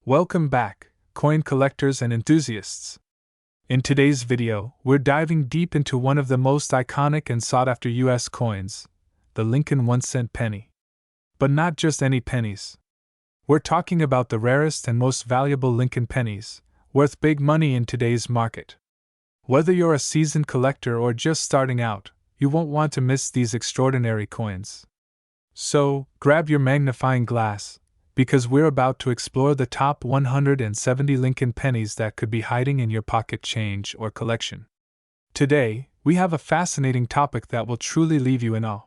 Welcome back, coin collectors and enthusiasts. In today's video, we're diving deep into one of the most iconic and sought-after U.S. coins, the Lincoln 1-cent penny. But not just any pennies. We're talking about the rarest and most valuable Lincoln pennies, worth big money in today's market. Whether you're a seasoned collector or just starting out, you won't want to miss these extraordinary coins. So, grab your magnifying glass, because we're about to explore the top 170 Lincoln pennies that could be hiding in your pocket change or collection. Today, we have a fascinating topic that will truly leave you in awe.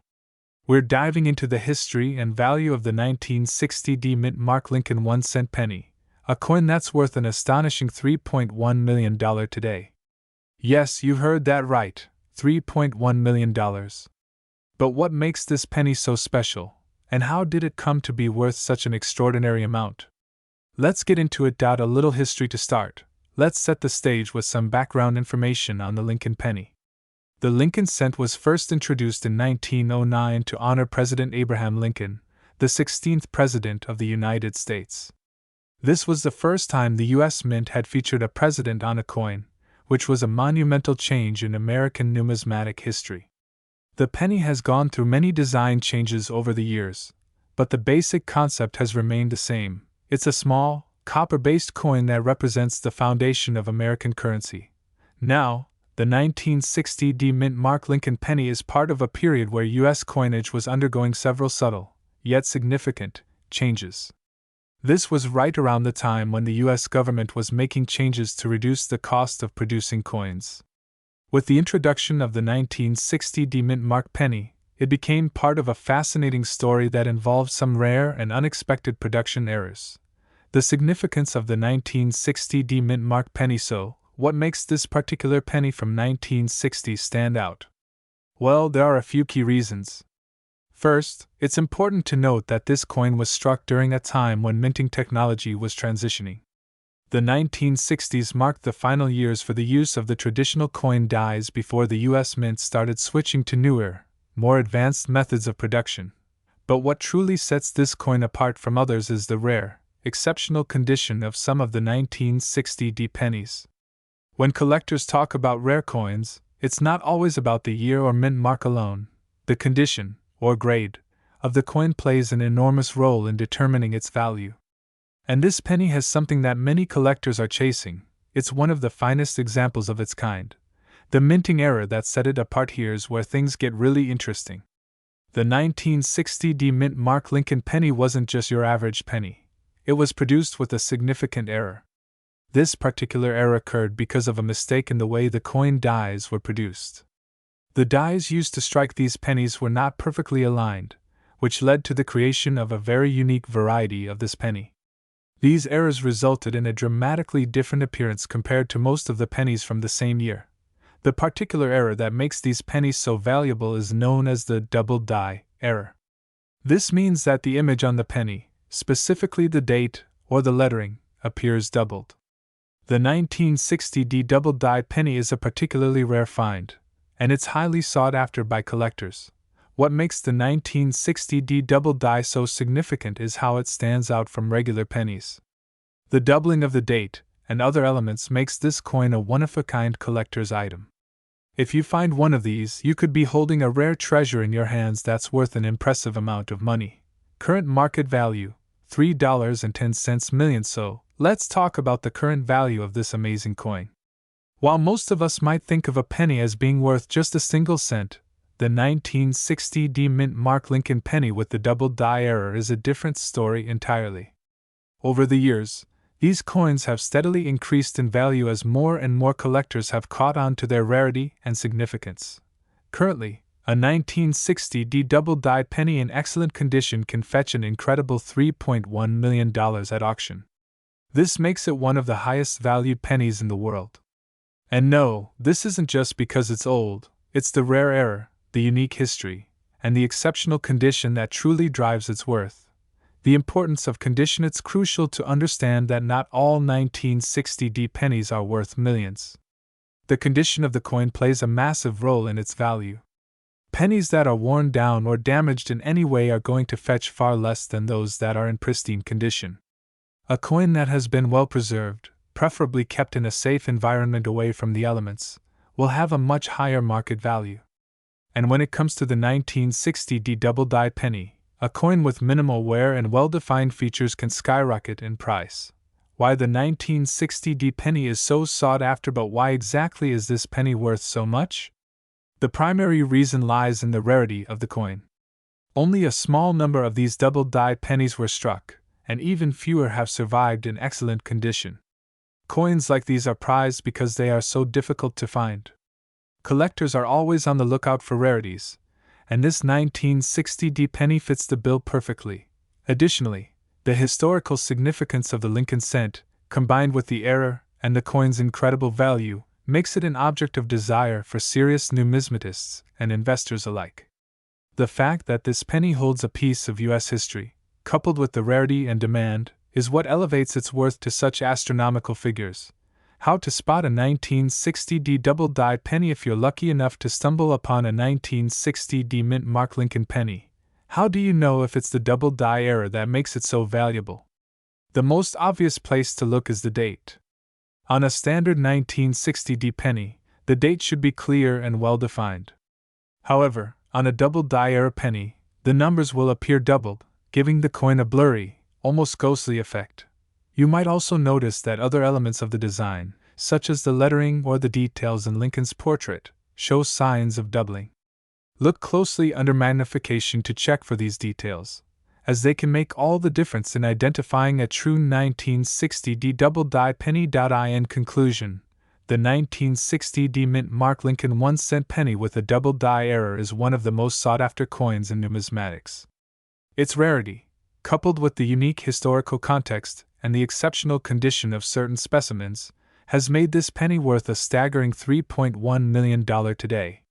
We're diving into the history and value of the 1960 D mint mark Lincoln 1-cent penny, a coin that's worth an astonishing $3.1 million today. Yes, you heard that right, $3.1 million. But what makes this penny so special, and how did it come to be worth such an extraordinary amount? Let's get into it. A little history to start. Let's set the stage with some background information on the Lincoln penny. The Lincoln cent was first introduced in 1909 to honor President Abraham Lincoln, the 16th President of the United States. This was the first time the U.S. Mint had featured a president on a coin, which was a monumental change in American numismatic history. The penny has gone through many design changes over the years, but the basic concept has remained the same. It's a small, copper-based coin that represents the foundation of American currency. Now, the 1960 D mint mark Lincoln penny is part of a period where U.S. coinage was undergoing several subtle, yet significant, changes. This was right around the time when the U.S. government was making changes to reduce the cost of producing coins. With the introduction of the 1960 D mint mark penny, it became part of a fascinating story that involved some rare and unexpected production errors. The significance of the 1960 D mint mark penny. So, what makes this particular penny from 1960 stand out? Well, there are a few key reasons. First, it's important to note that this coin was struck during a time when minting technology was transitioning. The 1960s marked the final years for the use of the traditional coin dies before the U.S. Mint started switching to newer, more advanced methods of production. But what truly sets this coin apart from others is the rare, exceptional condition of some of the 1960 D pennies. When collectors talk about rare coins, it's not always about the year or mint mark alone. The condition, or grade, of the coin plays an enormous role in determining its value. And this penny has something that many collectors are chasing. It's one of the finest examples of its kind. The minting error that set it apart. Here's where things get really interesting. The 1960 D mint mark Lincoln penny wasn't just your average penny. It was produced with a significant error. This particular error occurred because of a mistake in the way the coin dies were produced. The dies used to strike these pennies were not perfectly aligned, which led to the creation of a very unique variety of this penny. These errors resulted in a dramatically different appearance compared to most of the pennies from the same year. The particular error that makes these pennies so valuable is known as the double die error. This means that the image on the penny, specifically the date or the lettering, appears doubled. The 1960 D double die penny is a particularly rare find, and it's highly sought after by collectors. What makes the 1960 D double die so significant is how it stands out from regular pennies. The doubling of the date and other elements makes this coin a one-of-a-kind collector's item. If you find one of these, you could be holding a rare treasure in your hands that's worth an impressive amount of money. Current market value, $3.10 million. So, let's talk about the current value of this amazing coin. While most of us might think of a penny as being worth just a single cent, the 1960 D mint mark Lincoln penny with the double die error is a different story entirely. Over the years, these coins have steadily increased in value as more and more collectors have caught on to their rarity and significance. Currently, a 1960 D double die penny in excellent condition can fetch an incredible $3.1 million at auction. This makes it one of the highest valued pennies in the world. And no, this isn't just because it's old, it's the rare error, the unique history, and the exceptional condition that truly drives its worth. The importance of condition. It's crucial to understand that not all 1960 D pennies are worth millions. The condition of the coin plays a massive role in its value. Pennies that are worn down or damaged in any way are going to fetch far less than those that are in pristine condition. A coin that has been well preserved, preferably kept in a safe environment away from the elements, will have a much higher market value. And when it comes to the 1960D double-die penny, a coin with minimal wear and well-defined features can skyrocket in price. Why the 1960D penny is so sought after, but why exactly is this penny worth so much? The primary reason lies in the rarity of the coin. Only a small number of these double-die pennies were struck, and even fewer have survived in excellent condition. Coins like these are prized because they are so difficult to find. Collectors are always on the lookout for rarities, and this 1960D penny fits the bill perfectly. Additionally, the historical significance of the Lincoln cent, combined with the era and the coin's incredible value, makes it an object of desire for serious numismatists and investors alike. The fact that this penny holds a piece of U.S. history, coupled with the rarity and demand, is what elevates its worth to such astronomical figures. How to spot a 1960D double-die penny? If you're lucky enough to stumble upon a 1960D mint mark Lincoln penny, how do you know if it's the double-die era that makes it so valuable? The most obvious place to look is the date. On a standard 1960D penny, the date should be clear and well-defined. However, on a double-die era penny, the numbers will appear doubled, giving the coin a blurry, almost ghostly effect. You might also notice that other elements of the design, such as the lettering or the details in Lincoln's portrait, show signs of doubling. Look closely under magnification to check for these details, as they can make all the difference in identifying a true 1960D double-die penny. In conclusion, the 1960D mint mark Lincoln 1-cent penny with a double-die era is one of the most sought-after coins in numismatics. Its rarity, coupled with the unique historical context and the exceptional condition of certain specimens, has made this penny worth a staggering $3.1 million today.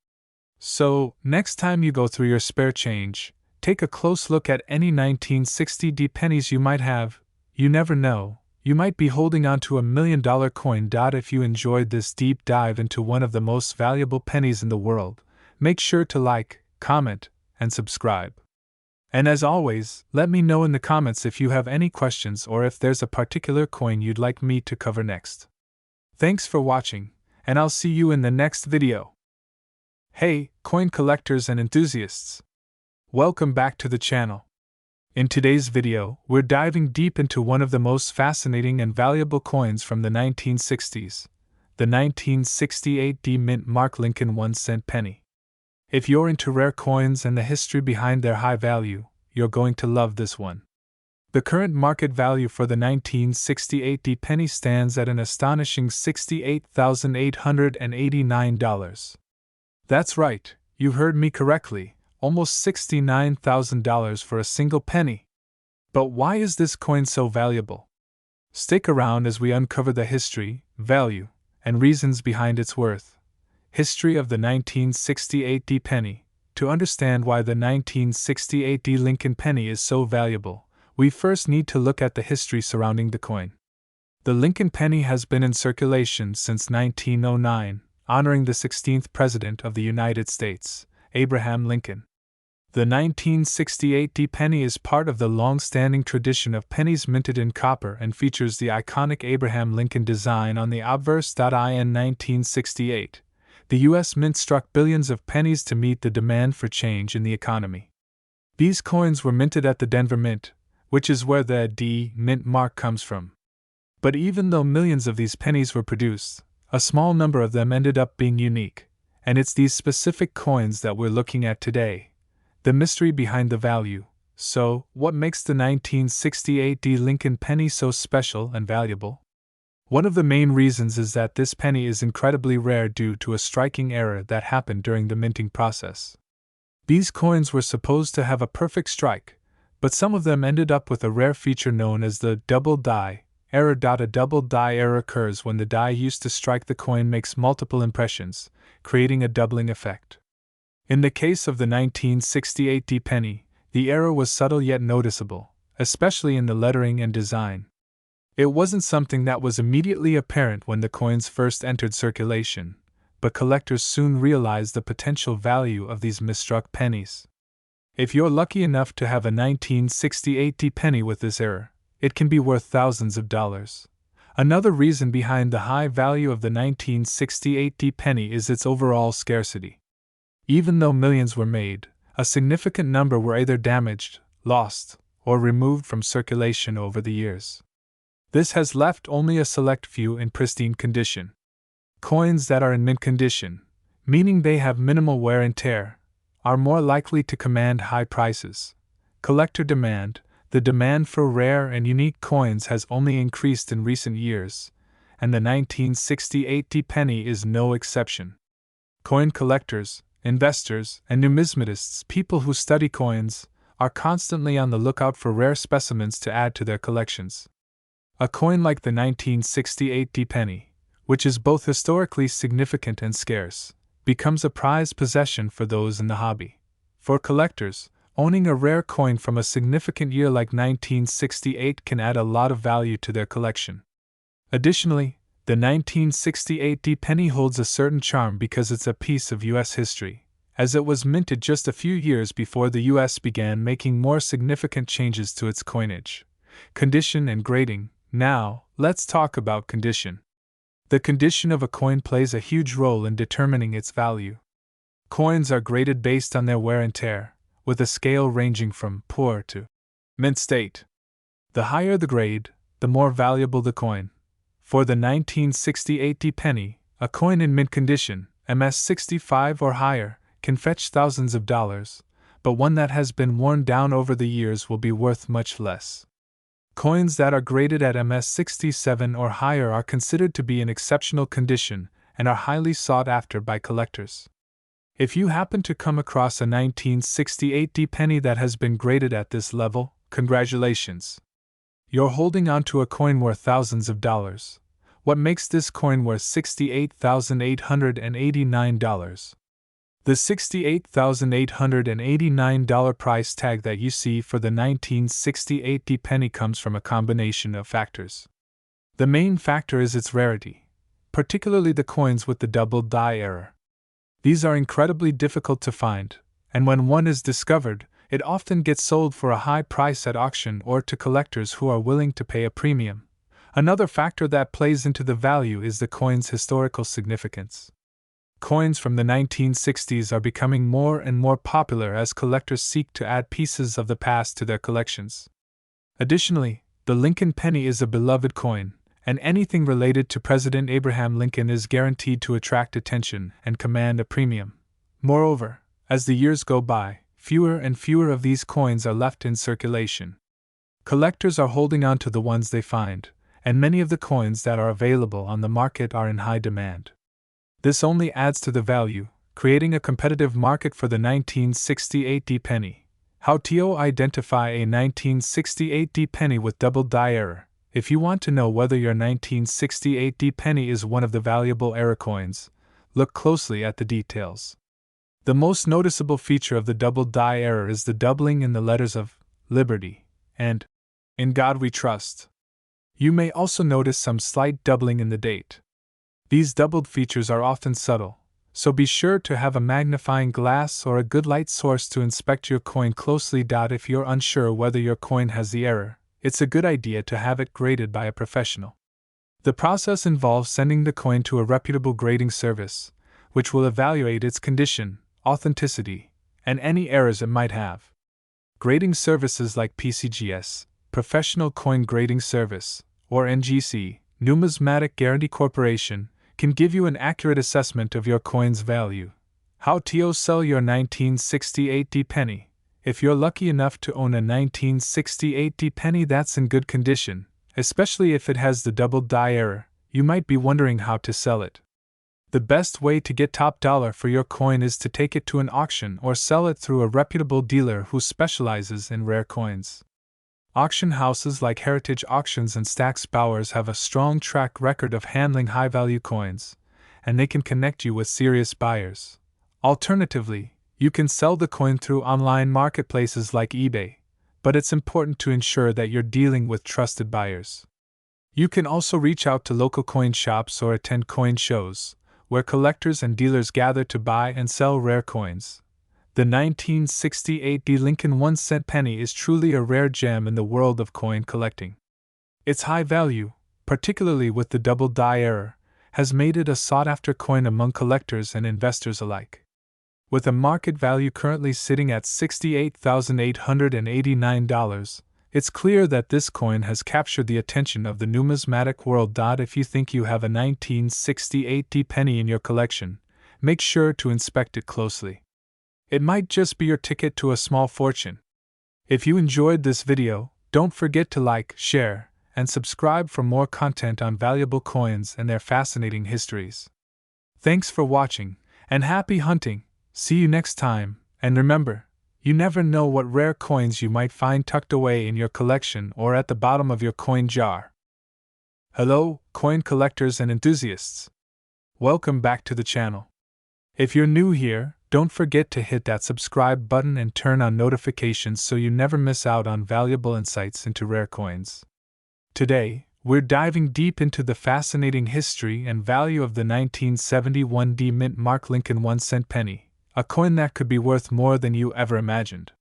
So, next time you go through your spare change, take a close look at any 1960D pennies you might have. You never know, you might be holding on to $1 million coin. If you enjoyed this deep dive into one of the most valuable pennies in the world, make sure to like, comment, and subscribe. And as always, let me know in the comments if you have any questions or if there's a particular coin you'd like me to cover next. Thanks for watching, and I'll see you in the next video. Hey, coin collectors and enthusiasts! Welcome back to the channel. In today's video, we're diving deep into one of the most fascinating and valuable coins from the 1960s, the 1968D mint mark Lincoln 1-cent penny. If you're into rare coins and the history behind their high value, you're going to love this one. The current market value for the 1968D penny stands at an astonishing $68,889. That's right, you heard me correctly, almost $69,000 for a single penny. But why is this coin so valuable? Stick around as we uncover the history, value, and reasons behind its worth. History of the 1968D penny. To understand why the 1968D Lincoln penny is so valuable, we first need to look at the history surrounding the coin. The Lincoln penny has been in circulation since 1909, honoring the 16th President of the United States, Abraham Lincoln. The 1968D penny is part of the long-standing tradition of pennies minted in copper and features the iconic Abraham Lincoln design on the obverse. In 1968, the U.S. Mint struck billions of pennies to meet the demand for change in the economy. These coins were minted at the Denver Mint, which is where the D mint mark comes from. But even though millions of these pennies were produced, a small number of them ended up being unique, and it's these specific coins that we're looking at today. The mystery behind the value. So, what makes the 1968D Lincoln penny so special and valuable? One of the main reasons is that this penny is incredibly rare due to a striking error that happened during the minting process. These coins were supposed to have a perfect strike, but some of them ended up with a rare feature known as the double die error. A double die error occurs when the die used to strike the coin makes multiple impressions, creating a doubling effect. In the case of the 1968D penny, the error was subtle yet noticeable, especially in the lettering and design. It wasn't something that was immediately apparent when the coins first entered circulation, but collectors soon realized the potential value of these misstruck pennies. If you're lucky enough to have a 1968D penny with this error, it can be worth thousands of dollars. Another reason behind the high value of the 1968 penny is its overall scarcity. Even though millions were made, a significant number were either damaged, lost, or removed from circulation over the years. This has left only a select few in pristine condition. Coins that are in mint condition, meaning they have minimal wear and tear, are more likely to command high prices. Collector demand. The demand for rare and unique coins has only increased in recent years, and the 1968 penny is no exception. Coin collectors, investors, and numismatists, people who study coins, are constantly on the lookout for rare specimens to add to their collections. A coin like the 1968 penny, which is both historically significant and scarce, becomes a prized possession for those in the hobby. For collectors, owning a rare coin from a significant year like 1968 can add a lot of value to their collection. Additionally, the 1968 penny holds a certain charm because it's a piece of U.S. history, as it was minted just a few years before the U.S. began making more significant changes to its coinage. Condition and grading. Now, let's talk about condition. The condition of a coin plays a huge role in determining its value. Coins are graded based on their wear and tear, with a scale ranging from poor to mint state. The higher the grade, the more valuable the coin. For the 1968 penny, a coin in mint condition, MS65 or higher, can fetch thousands of dollars, but one that has been worn down over the years will be worth much less. Coins that are graded at MS67 or higher are considered to be in exceptional condition and are highly sought after by collectors. If you happen to come across a 1968 penny that has been graded at this level, congratulations! You're holding on to a coin worth thousands of dollars. What makes this coin worth $68,889? The $68,889 price tag that you see for the 1968 penny comes from a combination of factors. The main factor is its rarity, particularly the coins with the double die error. These are incredibly difficult to find, and when one is discovered, it often gets sold for a high price at auction or to collectors who are willing to pay a premium. Another factor that plays into the value is the coin's historical significance. Coins from the 1960s are becoming more and more popular as collectors seek to add pieces of the past to their collections. Additionally, the Lincoln penny is a beloved coin, and anything related to President Abraham Lincoln is guaranteed to attract attention and command a premium. Moreover, as the years go by, fewer and fewer of these coins are left in circulation. Collectors are holding on to the ones they find, and many of the coins that are available on the market are in high demand. This only adds to the value, creating a competitive market for the 1968 penny. How to identify a 1968 penny with double die error? If you want to know whether your 1968 penny is one of the valuable error coins, look closely at the details. The most noticeable feature of the double die error is the doubling in the letters of Liberty and In God We Trust. You may also notice some slight doubling in the date. These doubled features are often subtle, so be sure to have a magnifying glass or a good light source to inspect your coin closely. If you're unsure whether your coin has the error, it's a good idea to have it graded by a professional. The process involves sending the coin to a reputable grading service, which will evaluate its condition, authenticity, and any errors it might have. Grading services like PCGS, Professional Coin Grading Service, or NGC, Numismatic Guarantee Corporation, can give you an accurate assessment of your coin's value. How to sell your 1968 penny? If you're lucky enough to own a 1968 penny that's in good condition, especially if it has the double die error, you might be wondering how to sell it. The best way to get top dollar for your coin is to take it to an auction or sell it through a reputable dealer who specializes in rare coins. Auction houses like Heritage Auctions and Stack's Bowers have a strong track record of handling high-value coins, and they can connect you with serious buyers. Alternatively, you can sell the coin through online marketplaces like eBay, but it's important to ensure that you're dealing with trusted buyers. You can also reach out to local coin shops or attend coin shows, where collectors and dealers gather to buy and sell rare coins. The 1968 Lincoln 1-cent penny is truly a rare gem in the world of coin collecting. Its high value, particularly with the double die error, has made it a sought-after coin among collectors and investors alike. With a market value currently sitting at $68,889, it's clear that this coin has captured the attention of the numismatic world. If you think you have a 1968 penny in your collection, make sure to inspect it closely. It might just be your ticket to a small fortune. If you enjoyed this video, don't forget to like, share, and subscribe for more content on valuable coins and their fascinating histories. Thanks for watching, and happy hunting! See you next time, and remember, you never know what rare coins you might find tucked away in your collection or at the bottom of your coin jar. Hello, coin collectors and enthusiasts! Welcome back to the channel. If you're new here, don't forget to hit that subscribe button and turn on notifications so you never miss out on valuable insights into rare coins. Today, we're diving deep into the fascinating history and value of the 1971 mint mark Lincoln 1-cent penny, a coin that could be worth more than you ever imagined.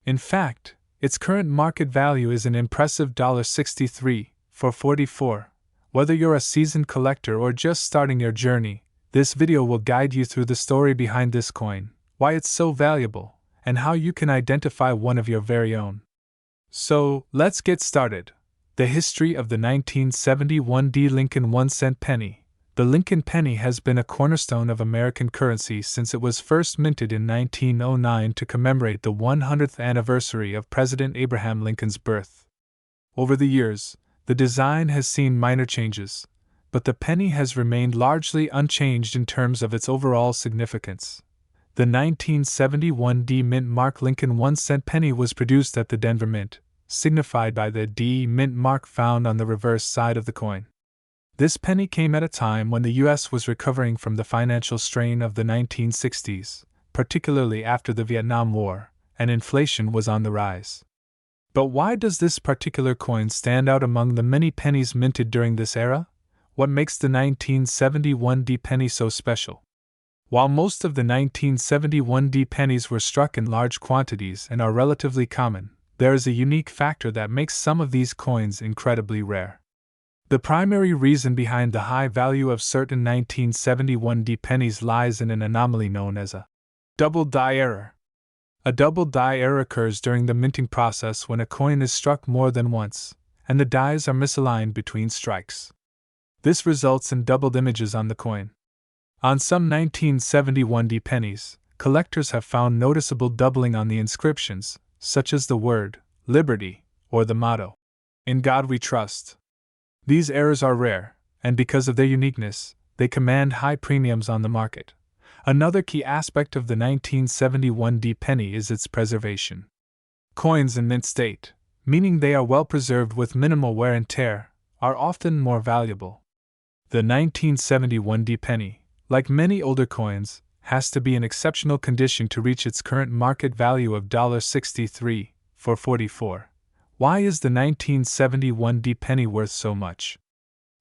In fact, its current market value is an impressive $63 for 44. Whether you're a seasoned collector or just starting your journey, this video will guide you through the story behind this coin, why it's so valuable, and how you can identify one of your very own. So, let's get started. The history of the 1971 Lincoln 1-cent penny. The Lincoln penny has been a cornerstone of American currency since it was first minted in 1909 to commemorate the 100th anniversary of President Abraham Lincoln's birth. Over the years, the design has seen minor changes, but the penny has remained largely unchanged in terms of its overall significance. The 1971 mint mark Lincoln 1-cent penny was produced at the Denver Mint, signified by the D mint mark found on the reverse side of the coin. This penny came at a time when the U.S. was recovering from the financial strain of the 1960s, particularly after the Vietnam War, and inflation was on the rise. But why does this particular coin stand out among the many pennies minted during this era? What makes the 1971 penny so special? While most of the 1971 pennies were struck in large quantities and are relatively common, there is a unique factor that makes some of these coins incredibly rare. The primary reason behind the high value of certain 1971 pennies lies in an anomaly known as a double die error. A double die error occurs during the minting process when a coin is struck more than once, and the dies are misaligned between strikes. This results in doubled images on the coin. On some 1971 pennies, collectors have found noticeable doubling on the inscriptions, such as the word Liberty or the motto, "In God We Trust." These errors are rare, and because of their uniqueness, they command high premiums on the market. Another key aspect of the 1971 penny is its preservation. Coins in mint state, meaning they are well preserved with minimal wear and tear, are often more valuable. The 1971 penny, like many older coins, has to be in exceptional condition to reach its current market value of $63 for 44. Why is the 1971 penny worth so much?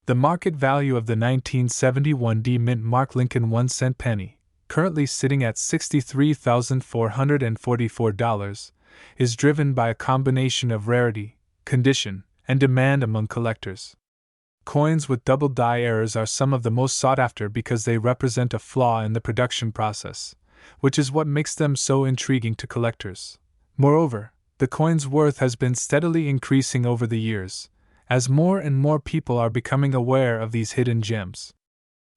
The market value of the 1971 mint mark Lincoln 1-cent penny, currently sitting at $63,444, is driven by a combination of rarity, condition, and demand among collectors. Coins with double die errors are some of the most sought after because they represent a flaw in the production process, which is what makes them so intriguing to collectors. Moreover, the coin's worth has been steadily increasing over the years, as more and more people are becoming aware of these hidden gems.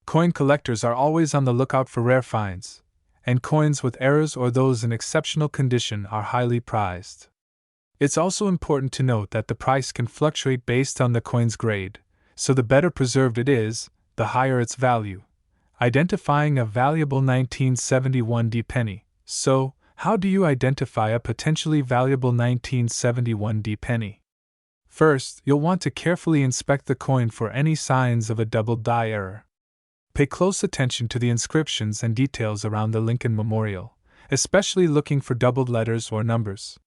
Coin collectors are always on the lookout for rare finds, and coins with errors or those in exceptional condition are highly prized. It's also important to note that the price can fluctuate based on the coin's grade, so the better preserved it is, the higher its value. Identifying a valuable 1971 penny. So, how do you identify a potentially valuable 1971 penny? First, you'll want to carefully inspect the coin for any signs of a double die error. Pay close attention to the inscriptions and details around the Lincoln Memorial, especially looking for doubled letters or numbers.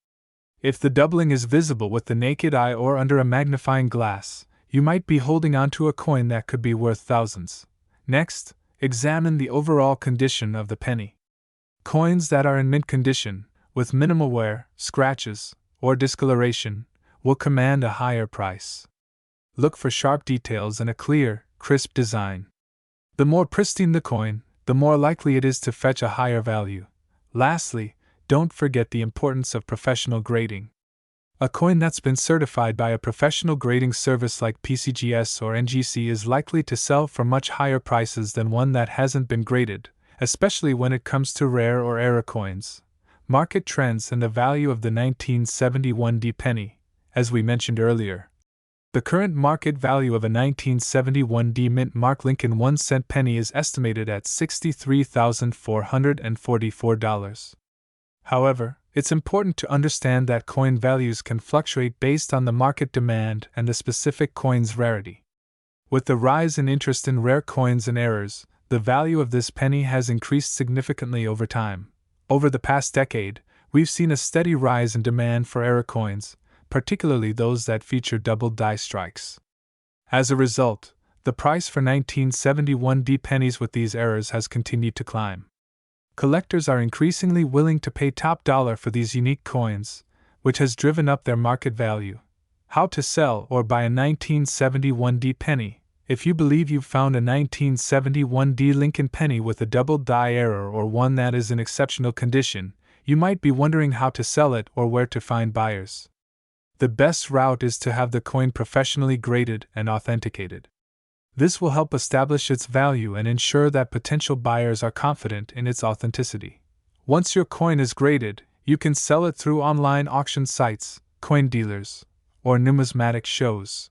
If the doubling is visible with the naked eye or under a magnifying glass, you might be holding onto a coin that could be worth thousands. Next, examine the overall condition of the penny. Coins that are in mint condition, with minimal wear, scratches, or discoloration, will command a higher price. look for sharp details and a clear, crisp design. The more pristine the coin, the more likely it is to fetch a higher value. Lastly, don't forget the importance of professional grading. A coin that's been certified by a professional grading service like PCGS or NGC is likely to sell for much higher prices than one that hasn't been graded, especially when it comes to rare or era coins. Market trends and the value of the 1971 D penny, as we mentioned earlier. The current market value of a 1971 D mint mark Lincoln 1-cent penny is estimated at $63,444. However, it's important to understand that coin values can fluctuate based on the market demand and the specific coin's rarity. With the rise in interest in rare coins and errors, the value of this penny has increased significantly over time. Over the past decade, we've seen a steady rise in demand for error coins, particularly those that feature double die strikes. As a result, the price for 1971 D pennies with these errors has continued to climb. Collectors are increasingly willing to pay top dollar for these unique coins, which has driven up their market value. How to sell or buy a 1971 D penny? If you believe you've found a 1971 D Lincoln penny with a double die error or one that is in exceptional condition, you might be wondering how to sell it or where to find buyers. The best route is to have the coin professionally graded and authenticated. This will help establish its value and ensure that potential buyers are confident in its authenticity. Once your coin is graded, you can sell it through online auction sites, coin dealers, or numismatic shows.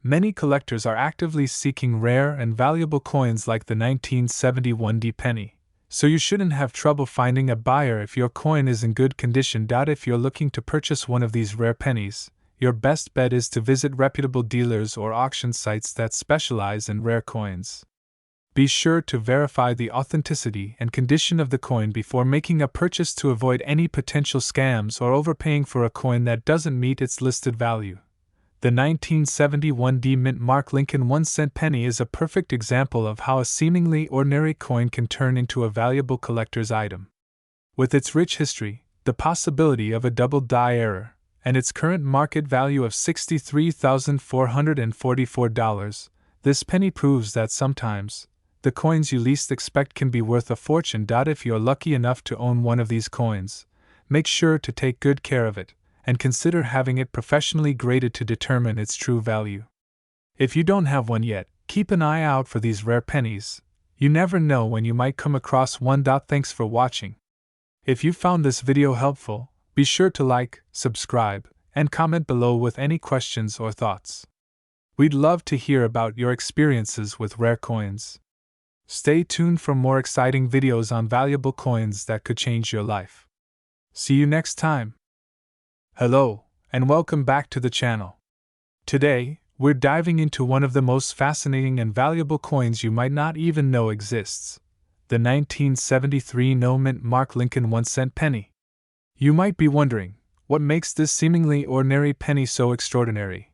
Many collectors are actively seeking rare and valuable coins like the 1971 D penny, so you shouldn't have trouble finding a buyer if your coin is in good condition. If you're looking to purchase one of these rare pennies, your best bet is to visit reputable dealers or auction sites that specialize in rare coins. Be sure to verify the authenticity and condition of the coin before making a purchase to avoid any potential scams or overpaying for a coin that doesn't meet its listed value. The 1971 D mint mark Lincoln 1-cent penny is a perfect example of how a seemingly ordinary coin can turn into a valuable collector's item. With its rich history, the possibility of a double die error, and its current market value of $63,444, this penny proves that sometimes, the coins you least expect can be worth a fortune. If you're lucky enough to own one of these coins, make sure to take good care of it, and consider having it professionally graded to determine its true value. If you don't have one yet, keep an eye out for these rare pennies. You never know when you might come across one. Thanks for watching. If you found this video helpful, be sure to like, subscribe, and comment below with any questions or thoughts. We'd love to hear about your experiences with rare coins. Stay tuned for more exciting videos on valuable coins that could change your life. See you next time. Hello, and welcome back to the channel. Today, we're diving into one of the most fascinating and valuable coins you might not even know exists, the 1973 No mint mark Lincoln 1-cent penny. You might be wondering, what makes this seemingly ordinary penny so extraordinary,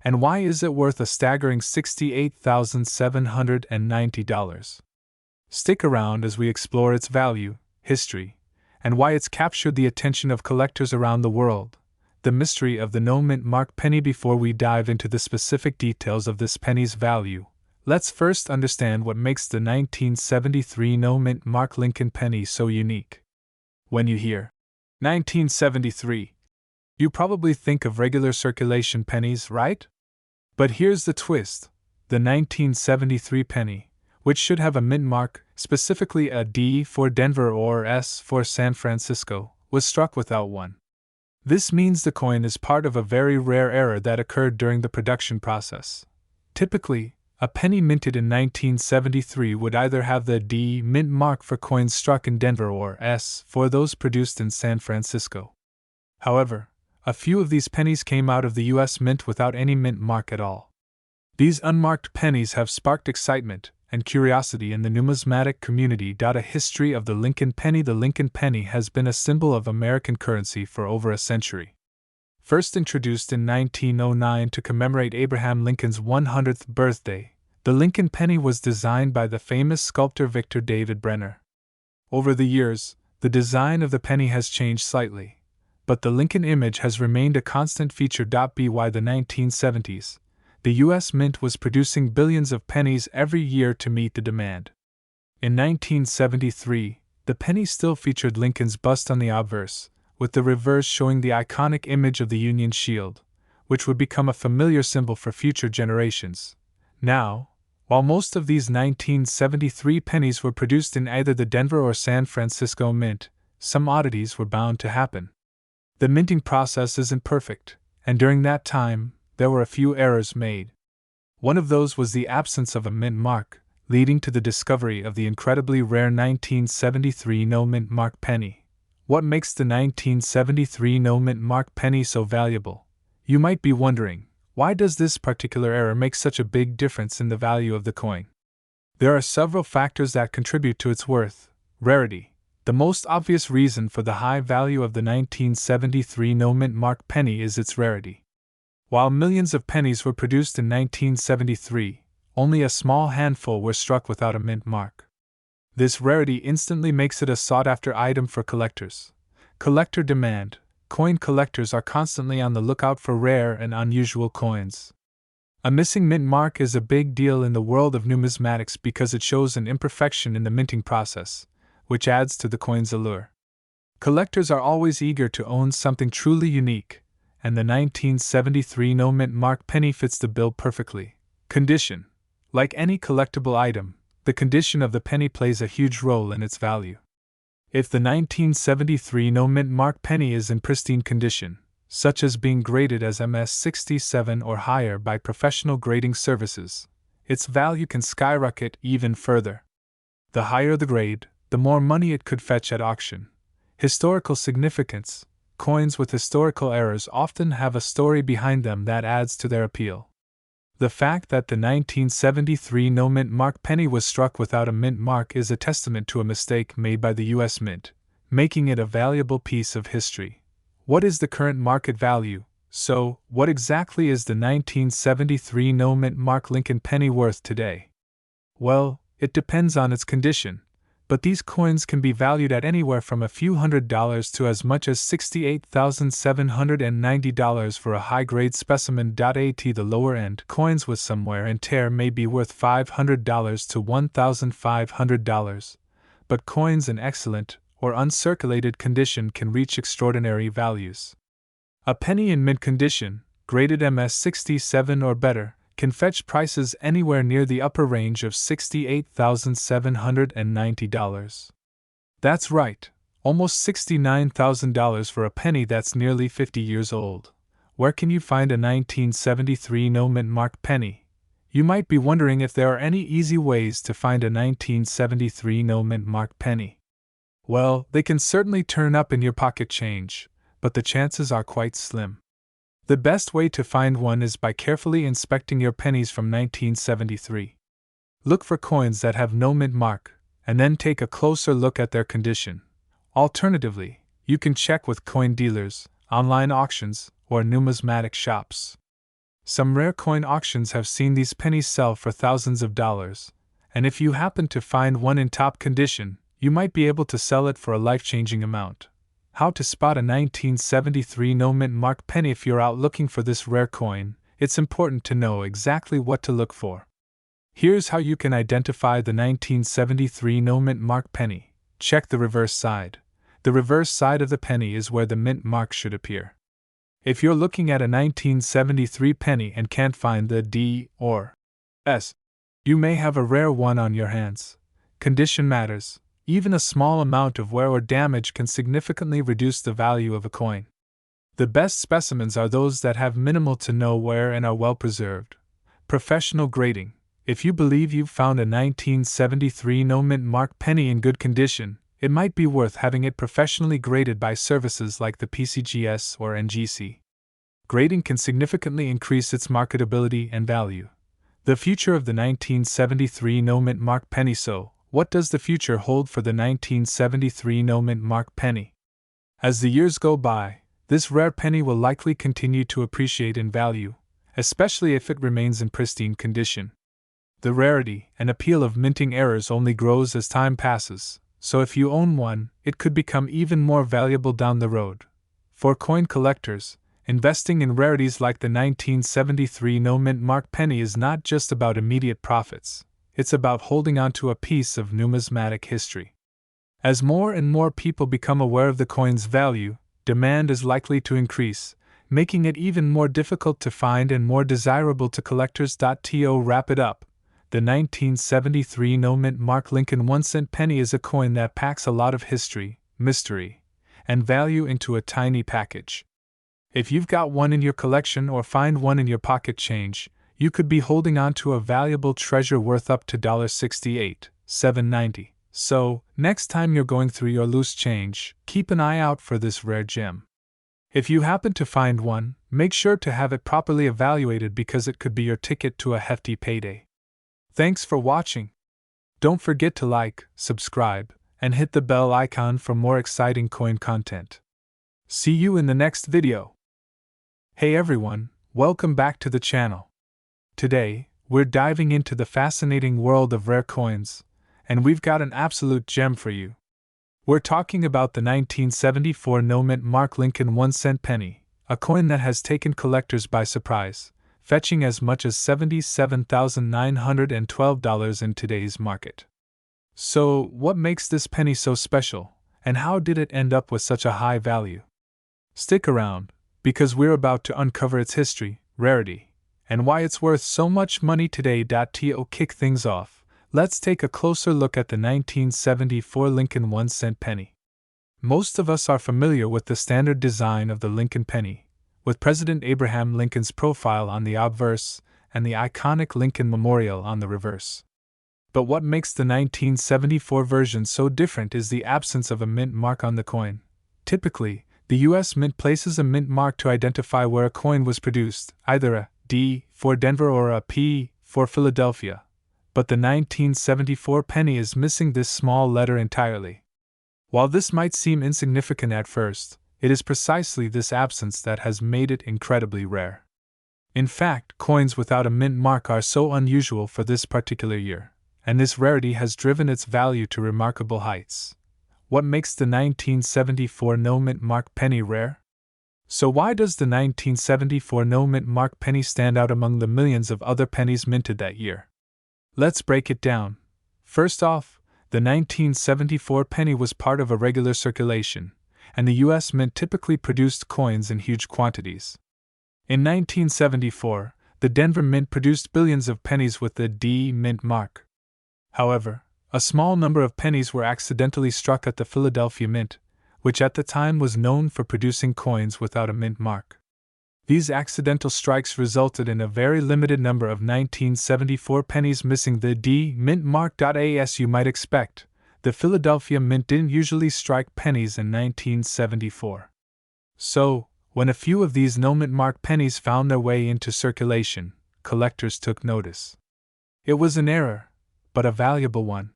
and why is it worth a staggering $68,790? Stick around as we explore its value, history, and why it's captured the attention of collectors around the world. The mystery of the no mint mark penny. Before we dive into the specific details of this penny's value, let's first understand what makes the 1973 no mint mark Lincoln penny so unique. When you hear 1973, you probably think of regular circulation pennies, right? But here's the twist: the 1973 penny, which should have a mint mark, specifically a D for Denver or S for San Francisco, was struck without one. This means the coin is part of a very rare error that occurred during the production process. Typically, a penny minted in 1973 would either have the D mint mark for coins struck in Denver or S for those produced in San Francisco. However, a few of these pennies came out of the US Mint without any mint mark at all. These unmarked pennies have sparked excitement and curiosity in the numismatic community. A history of the Lincoln penny. The Lincoln penny has been a symbol of American currency for over a century. First introduced in 1909 to commemorate Abraham Lincoln's 100th birthday, the Lincoln penny was designed by the famous sculptor Victor David Brenner. Over the years, the design of the penny has changed slightly, but the Lincoln image has remained a constant feature. By the 1970s, The U.S. Mint was producing billions of pennies every year to meet the demand. In 1973, the penny still featured Lincoln's bust on the obverse, with the reverse showing the iconic image of the Union Shield, which would become a familiar symbol for future generations. Now, while most of these 1973 pennies were produced in either the Denver or San Francisco Mint, some oddities were bound to happen. The minting process isn't perfect, and during that time, there were a few errors made. One of those was the absence of a mint mark, leading to the discovery of the incredibly rare 1973 no mint mark penny. What makes the 1973 no mint mark penny so valuable? You might be wondering, why does this particular error make such a big difference in the value of the coin? There are several factors that contribute to its worth. Rarity. The most obvious reason for the high value of the 1973 no mint mark penny is its rarity. While millions of pennies were produced in 1973, only a small handful were struck without a mint mark. This rarity instantly makes it a sought-after item for collectors. Collector demand. Coin collectors are constantly on the lookout for rare and unusual coins. A missing mint mark is a big deal in the world of numismatics because it shows an imperfection in the minting process, which adds to the coin's allure. Collectors are always eager to own something truly unique, and the 1973 no mint mark penny fits the bill perfectly. Condition. Like any collectible item, the condition of the penny plays a huge role in its value. If the 1973 no mint mark penny is in pristine condition, such as being graded as MS67 or higher by professional grading services, its value can skyrocket even further. The higher the grade, the more money it could fetch at auction. Historical significance. Coins with historical errors often have a story behind them that adds to their appeal. The fact that the 1973 no mint mark penny was struck without a mint mark is a testament to a mistake made by the U.S. Mint, making it a valuable piece of history. What is the current market value? So, what exactly is the 1973 no mint mark Lincoln penny worth today? Well, it depends on its condition, but these coins can be valued at anywhere from a few $100s to as much as $68,790 for a high-grade specimen. At the lower-end coins with some wear and tear may be worth $500 to $1,500, but coins in excellent or uncirculated condition can reach extraordinary values. A penny in mint condition, graded MS67 or better, can fetch prices anywhere near the upper range of $68,790. That's right, almost $69,000 for a penny that's nearly 50 years old. Where can you find a 1973 no mint mark penny? You might be wondering if there are any easy ways to find a 1973 no mint mark penny. Well, they can certainly turn up in your pocket change, but the chances are quite slim. The best way to find one is by carefully inspecting your pennies from 1973. Look for coins that have no mint mark, and then take a closer look at their condition. Alternatively, you can check with coin dealers, online auctions, or numismatic shops. Some rare coin auctions have seen these pennies sell for thousands of dollars, and if you happen to find one in top condition, you might be able to sell it for a life-changing amount. How to spot a 1973 no mint mark penny? If you're out looking for this rare coin, it's important to know exactly what to look for. Here's how you can identify the 1973 no mint mark penny. Check the reverse side. The reverse side of the penny is where the mint mark should appear. If you're looking at a 1973 penny and can't find the D or S, you may have a rare one on your hands. Condition matters. Even a small amount of wear or damage can significantly reduce the value of a coin. The best specimens are those that have minimal to no wear and are well preserved. Professional grading. If you believe you've found a 1973 no mint mark penny in good condition, it might be worth having it professionally graded by services like the PCGS or NGC. Grading can significantly increase its marketability and value. The future of the 1973 no mint mark penny. So, what does the future hold for the 1973 no mint mark penny? As the years go by, this rare penny will likely continue to appreciate in value, especially if it remains in pristine condition. The rarity and appeal of minting errors only grows as time passes, so if you own one, it could become even more valuable down the road. For coin collectors, investing in rarities like the 1973 no-mint mark penny is not just about immediate profits, it's about holding on to a piece of numismatic history. As more and more people become aware of the coin's value, demand is likely to increase, making it even more difficult to find and more desirable to collectors. To wrap it up, the 1973 no-mint mark Lincoln 1-cent penny is a coin that packs a lot of history, mystery, and value into a tiny package. If you've got one in your collection or find one in your pocket change, you could be holding on to a valuable treasure worth up to $68,790. So, next time you're going through your loose change, keep an eye out for this rare gem. If you happen to find one, make sure to have it properly evaluated because it could be your ticket to a hefty payday. Thanks for watching. Don't forget to like, subscribe, and hit the bell icon for more exciting coin content. See you in the next video. Hey everyone, welcome back to the channel. Today, we're diving into the fascinating world of rare coins, and we've got an absolute gem for you. We're talking about the 1974 no-mint mark Lincoln 1-cent penny, a coin that has taken collectors by surprise, fetching as much as $77,912 in today's market. So, what makes this penny so special, and how did it end up with such a high value? Stick around, because we're about to uncover its history, rarity, and why it's worth so much money today. To kick things off, let's take a closer look at the 1974 Lincoln 1-cent penny. Most of us are familiar with the standard design of the Lincoln penny, with President Abraham Lincoln's profile on the obverse and the iconic Lincoln Memorial on the reverse. But what makes the 1974 version so different is the absence of a mint mark on the coin. Typically, the U.S. Mint places a mint mark to identify where a coin was produced, either a D for Denver or a P for Philadelphia. But the 1974 penny is missing this small letter entirely. While this might seem insignificant at first, it is precisely this absence that has made it incredibly rare. In fact, coins without a mint mark are so unusual for this particular year, and this rarity has driven its value to remarkable heights. What makes the 1974 no-mint mark penny rare? So why does the 1974 no-mint mark penny stand out among the millions of other pennies minted that year? Let's break it down. First off, the 1974 penny was part of a regular circulation, and the U.S. Mint typically produced coins in huge quantities. In 1974, the Denver Mint produced billions of pennies with the D mint mark. However, a small number of pennies were accidentally struck at the Philadelphia Mint, which at the time was known for producing coins without a mint mark. These accidental strikes resulted in a very limited number of 1974 pennies missing the D mint mark. As you might expect, the Philadelphia Mint didn't usually strike pennies in 1974. So, when a few of these no mint mark pennies found their way into circulation, collectors took notice. It was an error, but a valuable one.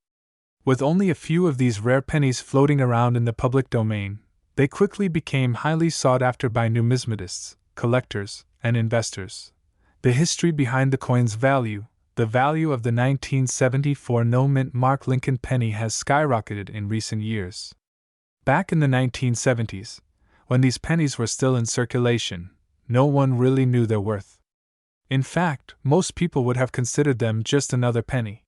With only a few of these rare pennies floating around in the public domain, they quickly became highly sought after by numismatists, collectors, and investors. The history behind the coin's value, the value of the 1974 no-mint mark Lincoln penny, has skyrocketed in recent years. Back in the 1970s, when these pennies were still in circulation, no one really knew their worth. In fact, most people would have considered them just another penny.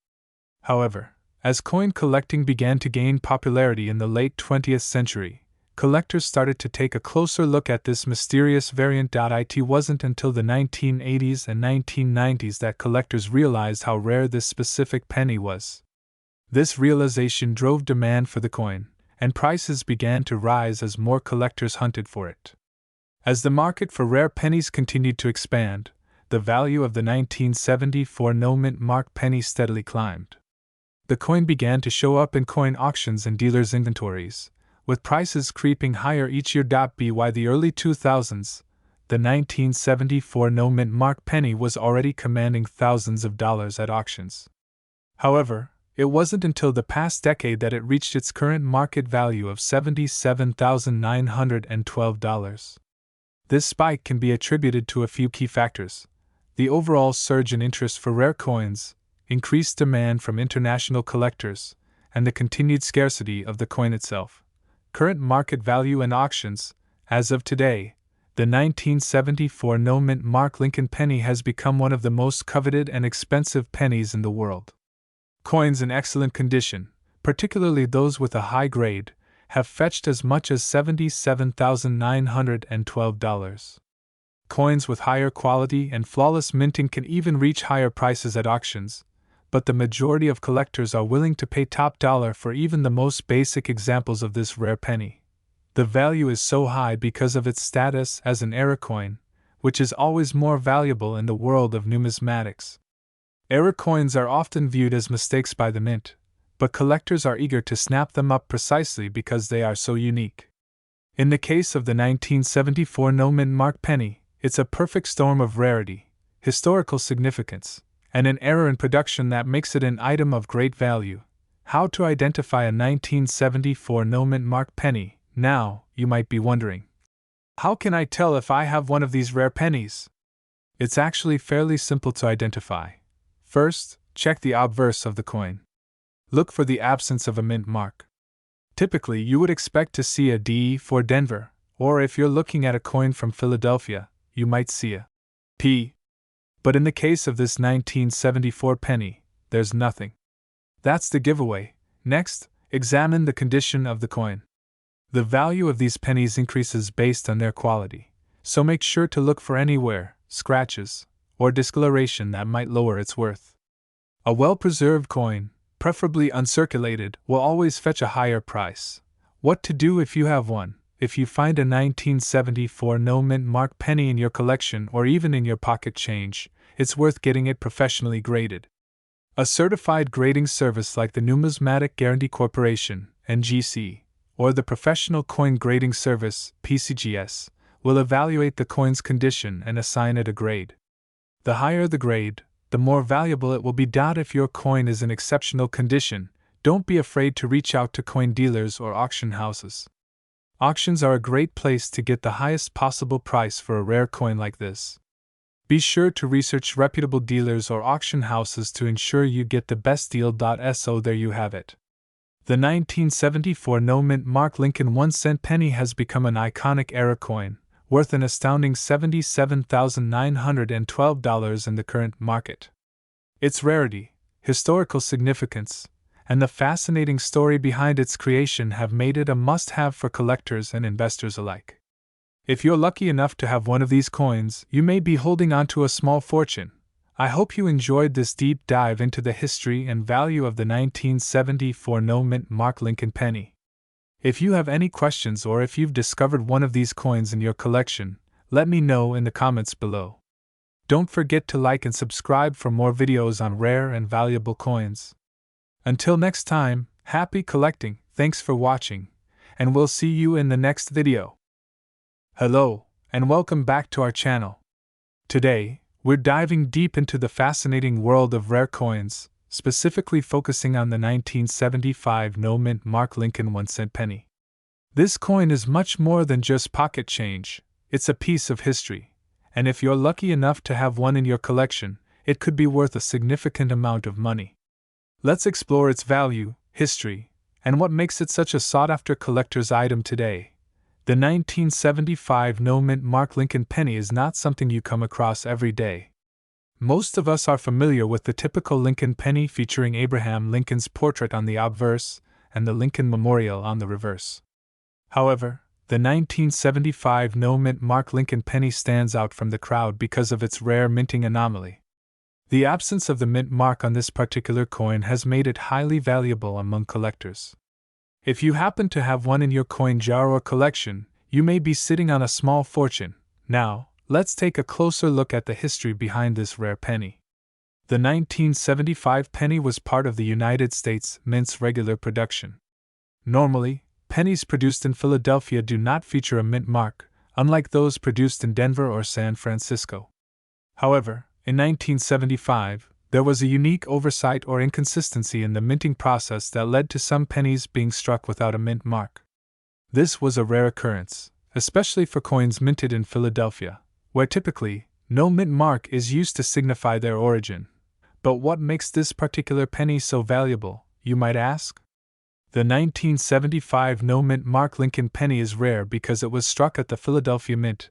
However, as coin collecting began to gain popularity in the late 20th century, collectors started to take a closer look at this mysterious variant. It wasn't until the 1980s and 1990s that collectors realized how rare this specific penny was. This realization drove demand for the coin, and prices began to rise as more collectors hunted for it. As the market for rare pennies continued to expand, the value of the 1974 no-mint mark penny steadily climbed. The coin began to show up in coin auctions and dealers' inventories, with prices creeping higher each year. By the early 2000s, the 1974 no-mint mark penny was already commanding thousands of dollars at auctions. However, it wasn't until the past decade that it reached its current market value of $77,912. This spike can be attributed to a few key factors: the overall surge in interest for rare coins, increased demand from international collectors, and the continued scarcity of the coin itself. Current market value and auctions. As of today, The 1974 no-mint mark Lincoln penny has become one of the most coveted and expensive pennies in the world. Coins in excellent condition, particularly those with a high grade, have fetched as much as $77,912. Coins with higher quality and flawless minting can even reach higher prices at auctions, but the majority of collectors are willing to pay top dollar for even the most basic examples of this rare penny. The value is so high because of its status as an era coin, which is always more valuable in the world of numismatics. Era coins are often viewed as mistakes by the mint, but collectors are eager to snap them up precisely because they are so unique. In the case of the 1974 no-mint mark penny, it's a perfect storm of rarity, historical significance, and an error in production that makes it an item of great value. How to identify a 1974 no-mint mark penny? Now, you might be wondering, how can I tell if I have one of these rare pennies? It's actually fairly simple to identify. First, check the obverse of the coin. Look for the absence of a mint mark. Typically, you would expect to see a D for Denver, or if you're looking at a coin from Philadelphia, you might see a P. But in the case of this 1974 penny, there's nothing. That's the giveaway. Next, examine the condition of the coin. The value of these pennies increases based on their quality, so make sure to look for any wear, scratches, or discoloration that might lower its worth. A well-preserved coin, preferably uncirculated, will always fetch a higher price. What to do if you have one? If you find a 1974 no-mint mark penny in your collection or even in your pocket change, it's worth getting it professionally graded. A certified grading service like the Numismatic Guarantee Corporation, NGC, or the Professional Coin Grading Service, PCGS, will evaluate the coin's condition and assign it a grade. The higher the grade, the more valuable it will be. If your coin is in exceptional condition, don't be afraid to reach out to coin dealers or auction houses. Auctions are a great place to get the highest possible price for a rare coin like this. Be sure to research reputable dealers or auction houses to ensure you get the best deal. So there you have it. The 1974 no-mint mark Lincoln 1-cent penny has become an iconic era coin, worth an astounding $77,912 in the current market. Its rarity, historical significance, and the fascinating story behind its creation have made it a must-have for collectors and investors alike. If you're lucky enough to have one of these coins, you may be holding on to a small fortune. I hope you enjoyed this deep dive into the history and value of the 1974 no-mint mark Lincoln penny. If you have any questions or if you've discovered one of these coins in your collection, let me know in the comments below. Don't forget to like and subscribe for more videos on rare and valuable coins. Until next time, happy collecting, thanks for watching, and we'll see you in the next video. Hello, and welcome back to our channel. Today, we're diving deep into the fascinating world of rare coins, specifically focusing on the 1975 no-mint mark Lincoln 1-cent penny. This coin is much more than just pocket change, it's a piece of history, and if you're lucky enough to have one in your collection, it could be worth a significant amount of money. Let's explore its value, history, and what makes it such a sought-after collector's item today. The 1975 no-mint mark Lincoln penny is not something you come across every day. Most of us are familiar with the typical Lincoln penny featuring Abraham Lincoln's portrait on the obverse and the Lincoln Memorial on the reverse. However, the 1975 no-mint mark Lincoln penny stands out from the crowd because of its rare minting anomaly. The absence of the mint mark on this particular coin has made it highly valuable among collectors. If you happen to have one in your coin jar or collection, you may be sitting on a small fortune. Now, let's take a closer look at the history behind this rare penny. The 1975 penny was part of the United States Mint's regular production. Normally, pennies produced in Philadelphia do not feature a mint mark, unlike those produced in Denver or San Francisco. However, in 1975, there was a unique oversight or inconsistency in the minting process that led to some pennies being struck without a mint mark. This was a rare occurrence, especially for coins minted in Philadelphia, where typically, no mint mark is used to signify their origin. But what makes this particular penny so valuable, you might ask? The 1975 no mint mark Lincoln penny is rare because it was struck at the Philadelphia Mint,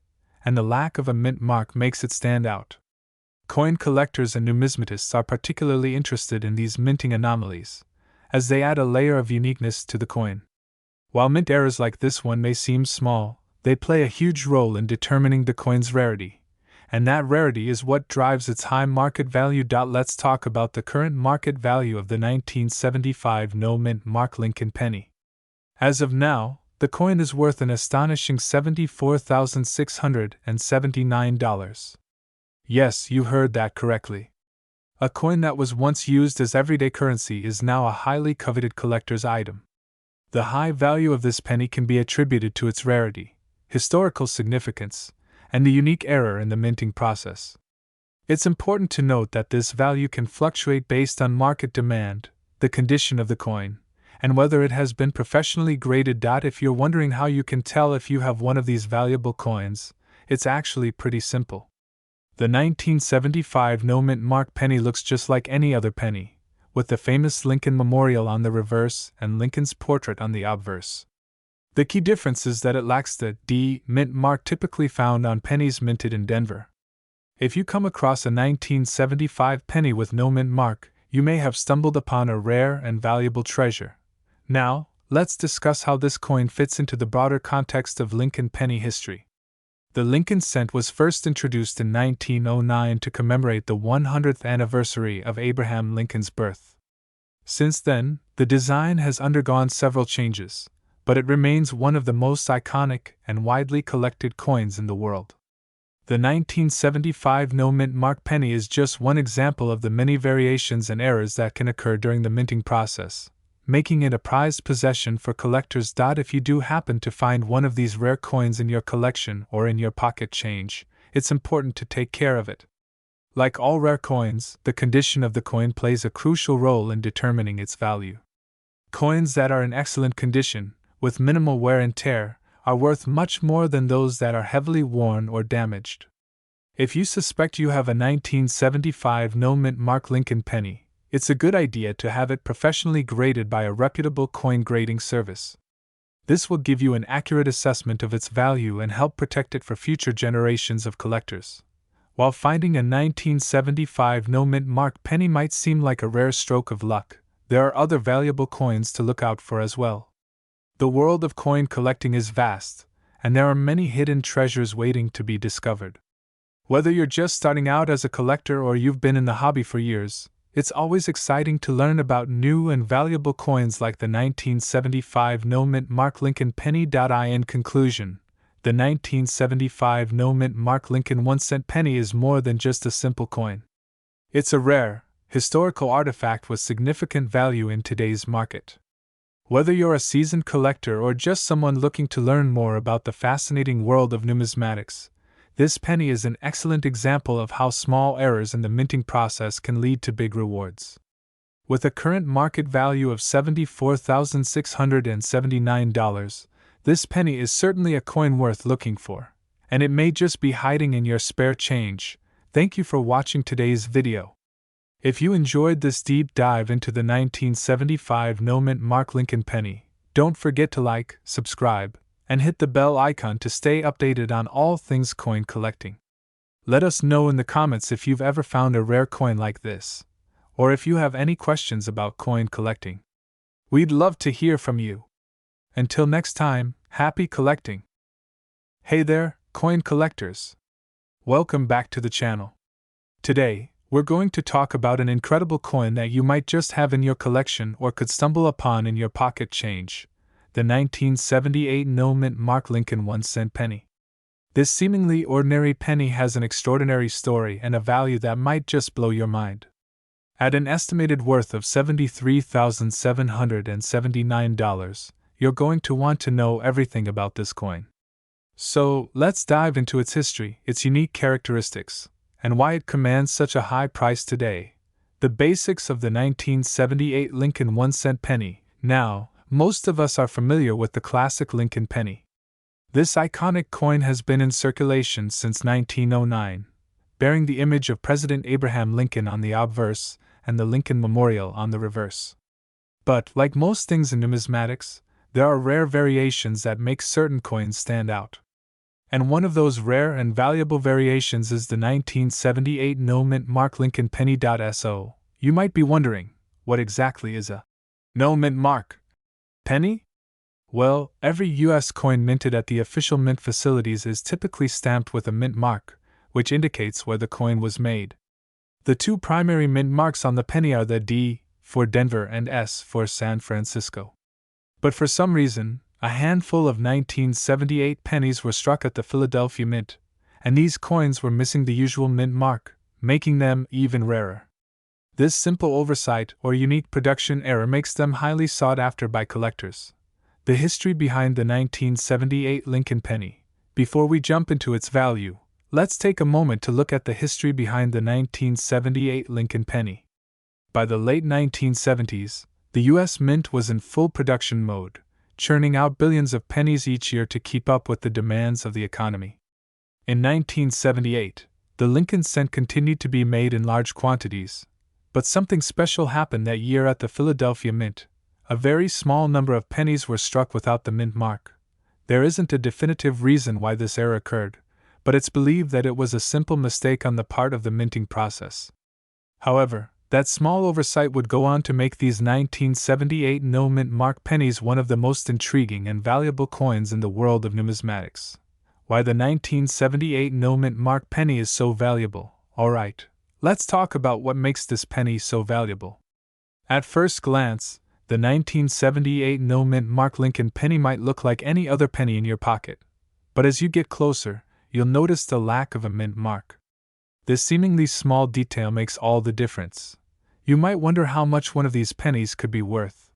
and the lack of a mint mark makes it stand out. Coin collectors and numismatists are particularly interested in these minting anomalies, as they add a layer of uniqueness to the coin. While mint errors like this one may seem small, they play a huge role in determining the coin's rarity, and that rarity is what drives its high market value. Let's talk about the current market value of the 1975 no-mint mark Lincoln penny. As of now, the coin is worth an astonishing $74,679. Yes, you heard that correctly. A coin that was once used as everyday currency is now a highly coveted collector's item. The high value of this penny can be attributed to its rarity, historical significance, and the unique error in the minting process. It's important to note that this value can fluctuate based on market demand, the condition of the coin, and whether it has been professionally graded. If you're wondering how you can tell if you have one of these valuable coins, it's actually pretty simple. The 1975 no-mint mark penny looks just like any other penny, with the famous Lincoln Memorial on the reverse and Lincoln's portrait on the obverse. The key difference is that it lacks the D mint mark typically found on pennies minted in Denver. If you come across a 1975 penny with no mint mark, you may have stumbled upon a rare and valuable treasure. Now, let's discuss how this coin fits into the broader context of Lincoln penny history. The Lincoln cent was first introduced in 1909 to commemorate the 100th anniversary of Abraham Lincoln's birth. Since then, the design has undergone several changes, but it remains one of the most iconic and widely collected coins in the world. The 1975 no-mint mark penny is just one example of the many variations and errors that can occur during the minting process, making it a prized possession for collectors. If you do happen to find one of these rare coins in your collection or in your pocket change, it's important to take care of it. Like all rare coins, the condition of the coin plays a crucial role in determining its value. Coins that are in excellent condition, with minimal wear and tear, are worth much more than those that are heavily worn or damaged. If you suspect you have a 1975 no-mint mark Lincoln penny, it's a good idea to have it professionally graded by a reputable coin grading service. This will give you an accurate assessment of its value and help protect it for future generations of collectors. While finding a 1975 no-mint mark penny might seem like a rare stroke of luck, there are other valuable coins to look out for as well. The world of coin collecting is vast, and there are many hidden treasures waiting to be discovered. Whether you're just starting out as a collector or you've been in the hobby for years, it's always exciting to learn about new and valuable coins like the 1975 no-mint mark Lincoln penny. In conclusion, the 1975 no-mint mark Lincoln 1-cent penny is more than just a simple coin. It's a rare, historical artifact with significant value in today's market. Whether you're a seasoned collector or just someone looking to learn more about the fascinating world of numismatics, this penny is an excellent example of how small errors in the minting process can lead to big rewards. With a current market value of $74,679, this penny is certainly a coin worth looking for, and it may just be hiding in your spare change. Thank you for watching today's video. If you enjoyed this deep dive into the 1975 no-mint mark Lincoln penny, don't forget to like, subscribe, and hit the bell icon to stay updated on all things coin collecting. Let us know in the comments if you've ever found a rare coin like this, or if you have any questions about coin collecting. We'd love to hear from you. Until next time, happy collecting! Hey there, coin collectors! Welcome back to the channel. Today, we're going to talk about an incredible coin that you might just have in your collection or could stumble upon in your pocket change. The 1978 no-mint mark Lincoln 1-cent penny. This seemingly ordinary penny has an extraordinary story and a value that might just blow your mind. At an estimated worth of $73,779, you're going to want to know everything about this coin. So, let's dive into its history, its unique characteristics, and why it commands such a high price today. The basics of the 1978 Lincoln 1-cent penny. Now, most of us are familiar with the classic Lincoln penny. This iconic coin has been in circulation since 1909, bearing the image of President Abraham Lincoln on the obverse and the Lincoln Memorial on the reverse. But, like most things in numismatics, there are rare variations that make certain coins stand out. And one of those rare and valuable variations is the 1978 no-mint mark Lincoln Penny.So. You might be wondering, what exactly is a no-mint mark penny? Well, every U.S. coin minted at the official mint facilities is typically stamped with a mint mark, which indicates where the coin was made. The two primary mint marks on the penny are the D for Denver and S for San Francisco. But for some reason, a handful of 1978 pennies were struck at the Philadelphia Mint, and these coins were missing the usual mint mark, making them even rarer. This simple oversight or unique production error makes them highly sought after by collectors. The history behind the 1978 Lincoln penny. Before we jump into its value, let's take a moment to look at the history behind the 1978 Lincoln penny. By the late 1970s, the U.S. Mint was in full production mode, churning out billions of pennies each year to keep up with the demands of the economy. In 1978, the Lincoln cent continued to be made in large quantities, but something special happened that year at the Philadelphia Mint. A very small number of pennies were struck without the mint mark. There isn't a definitive reason why this error occurred, but it's believed that it was a simple mistake on the part of the minting process. However, that small oversight would go on to make these 1978 no-mint mark pennies one of the most intriguing and valuable coins in the world of numismatics. Why the 1978 no-mint mark penny is so valuable. Alright, let's talk about what makes this penny so valuable. At first glance, the 1978 no-mint mark Lincoln penny might look like any other penny in your pocket. But as you get closer, you'll notice the lack of a mint mark. This seemingly small detail makes all the difference. You might wonder how much one of these pennies could be worth.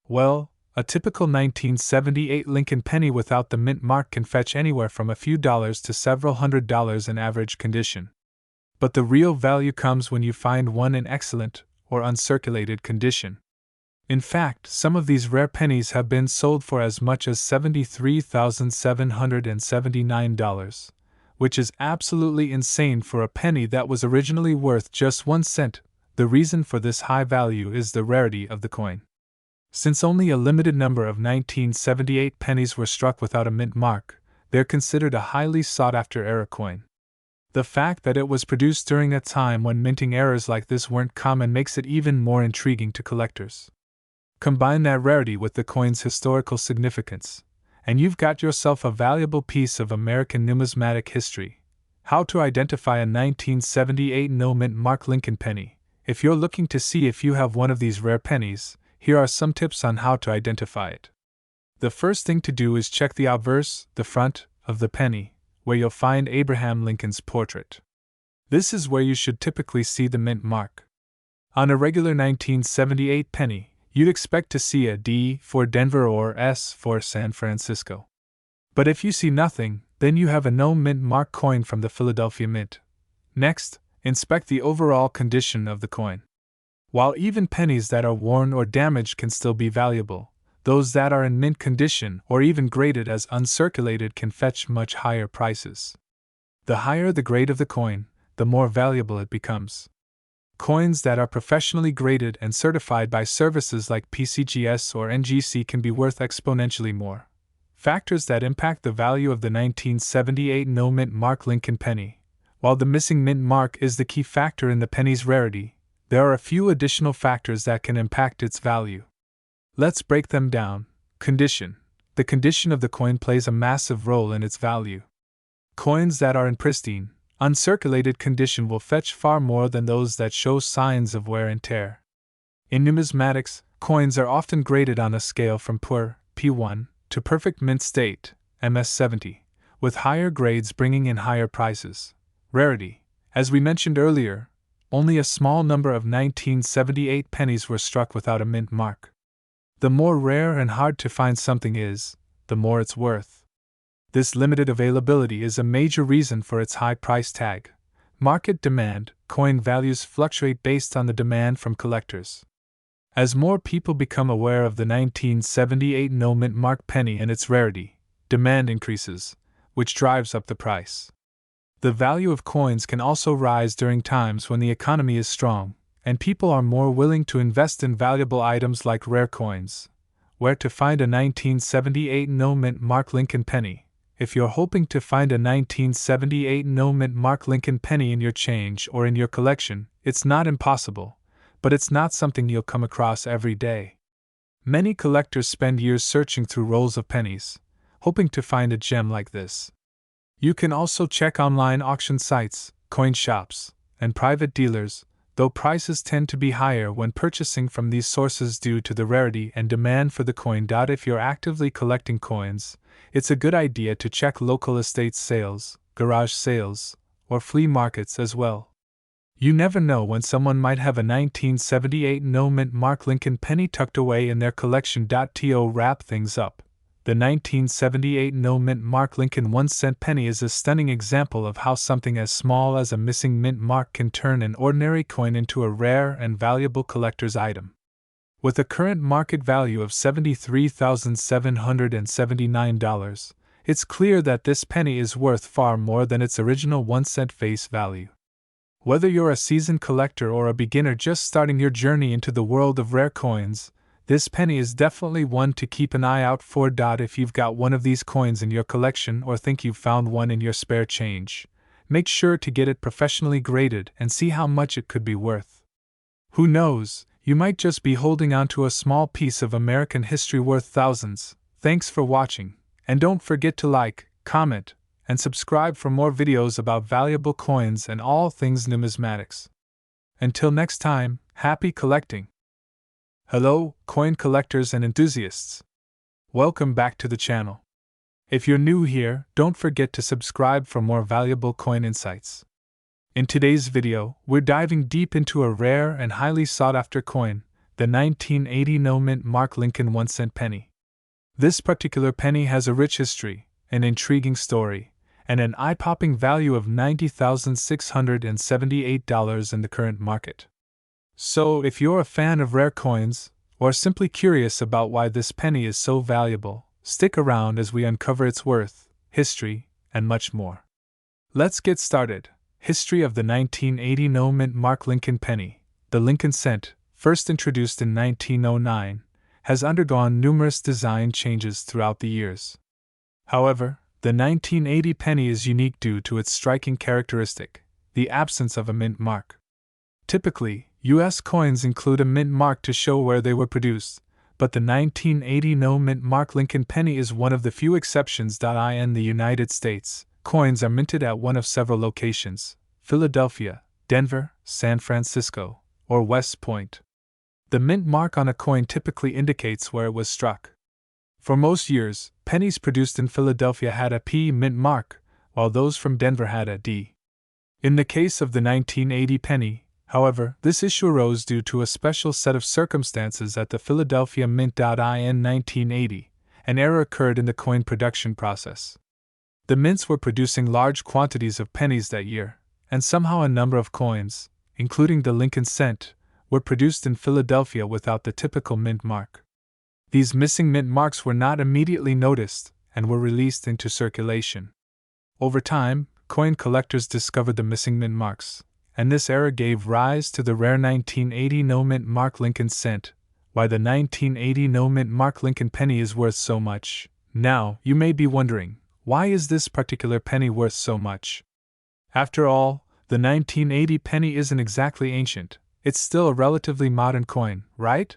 Well, a typical 1978 Lincoln penny without the mint mark can fetch anywhere from a few dollars to several $100s in average condition. But the real value comes when you find one in excellent or uncirculated condition. In fact, some of these rare pennies have been sold for as much as $73,779, which is absolutely insane for a penny that was originally worth just 1 cent. The reason for this high value is the rarity of the coin. Since only a limited number of 1978 pennies were struck without a mint mark, they're considered a highly sought-after error coin. The fact that it was produced during a time when minting errors like this weren't common makes it even more intriguing to collectors. Combine that rarity with the coin's historical significance, and you've got yourself a valuable piece of American numismatic history. How to identify a 1978 no-mint mark Lincoln penny. If you're looking to see if you have one of these rare pennies, here are some tips on how to identify it. The first thing to do is check the obverse, the front, of the penny, where you'll find Abraham Lincoln's portrait. This is where you should typically see the mint mark. On a regular 1978 penny, you'd expect to see a D for Denver or S for San Francisco. But if you see nothing, then you have a no-mint mark coin from the Philadelphia Mint. Next, inspect the overall condition of the coin. While even pennies that are worn or damaged can still be valuable, those that are in mint condition or even graded as uncirculated can fetch much higher prices. The higher the grade of the coin, the more valuable it becomes. Coins that are professionally graded and certified by services like PCGS or NGC can be worth exponentially more. Factors that impact the value of the 1978 no-mint mark Lincoln penny. While the missing mint mark is the key factor in the penny's rarity, there are a few additional factors that can impact its value. Let's break them down. Condition. The condition of the coin plays a massive role in its value. Coins that are in pristine, uncirculated condition will fetch far more than those that show signs of wear and tear. In numismatics, coins are often graded on a scale from poor, P1, to perfect mint state, MS70, with higher grades bringing in higher prices. Rarity. As we mentioned earlier, only a small number of 1978 pennies were struck without a mint mark. The more rare and hard to find something is, the more it's worth. This limited availability is a major reason for its high price tag. Market demand. Coin values fluctuate based on the demand from collectors. As more people become aware of the 1978 no-mint mark penny and its rarity, demand increases, which drives up the price. The value of coins can also rise during times when the economy is strong, and people are more willing to invest in valuable items like rare coins. Where to find a 1978 no-mint mark Lincoln penny? if you're hoping to find a 1978 no-mint mark Lincoln penny in your change or in your collection, it's not impossible, but it's not something you'll come across every day. Many collectors spend years searching through rolls of pennies, hoping to find a gem like this. You can also check online auction sites, coin shops, and private dealers, though prices tend to be higher when purchasing from these sources due to the rarity and demand for the coin. If you're actively collecting coins, it's a good idea to check local estate sales, garage sales, or flea markets as well. You never know when someone might have a 1978 no-mint mark Lincoln penny tucked away in their collection. To wrap things up, the 1978 no-mint mark Lincoln 1-cent penny is a stunning example of how something as small as a missing mint mark can turn an ordinary coin into a rare and valuable collector's item. With a current market value of $73,779, it's clear that this penny is worth far more than its original 1-cent face value. Whether you're a seasoned collector or a beginner just starting your journey into the world of rare coins, this penny is definitely one to keep an eye out for. If you've got one of these coins in your collection or think you've found one in your spare change, make sure to get it professionally graded and see how much it could be worth. Who knows, you might just be holding onto a small piece of American history worth thousands. Thanks for watching, and don't forget to like, comment, and subscribe for more videos about valuable coins and all things numismatics. Until next time, happy collecting! Hello, coin collectors and enthusiasts! Welcome back to the channel. If you're new here, don't forget to subscribe for more valuable coin insights. In today's video, we're diving deep into a rare and highly sought-after coin, the 1980 no-mint mark Lincoln 1-cent penny. This particular penny has a rich history, an intriguing story, and an eye-popping value of $90,678 in the current market. So, if you're a fan of rare coins, or simply curious about why this penny is so valuable, stick around as we uncover its worth, history, and much more. Let's get started. History of the 1980 no-mint mark Lincoln penny, the Lincoln cent, first introduced in 1909, has undergone numerous design changes throughout the years. However, the 1980 penny is unique due to its striking characteristic, the absence of a mint mark. Typically, U.S. coins include a mint mark to show where they were produced, but the 1980 no-mint mark Lincoln penny is one of the few exceptions. In the United States, coins are minted at one of several locations: Philadelphia, Denver, San Francisco, or West Point. The mint mark on a coin typically indicates where it was struck. For most years, pennies produced in Philadelphia had a P mint mark, while those from Denver had a D. In the case of the 1980 penny, however, this issue arose due to a special set of circumstances at the Philadelphia Mint. In 1980, an error occurred in the coin production process. The mints were producing large quantities of pennies that year, and somehow a number of coins, including the Lincoln cent, were produced in Philadelphia without the typical mint mark. These missing mint marks were not immediately noticed and were released into circulation. Over time, coin collectors discovered the missing mint marks, and this error gave rise to the rare 1980 no-mint mark Lincoln cent. Why the 1980 no-mint mark Lincoln penny is worth so much. Now, you may be wondering, why is this particular penny worth so much? After all, the 1980 penny isn't exactly ancient, it's still a relatively modern coin, right?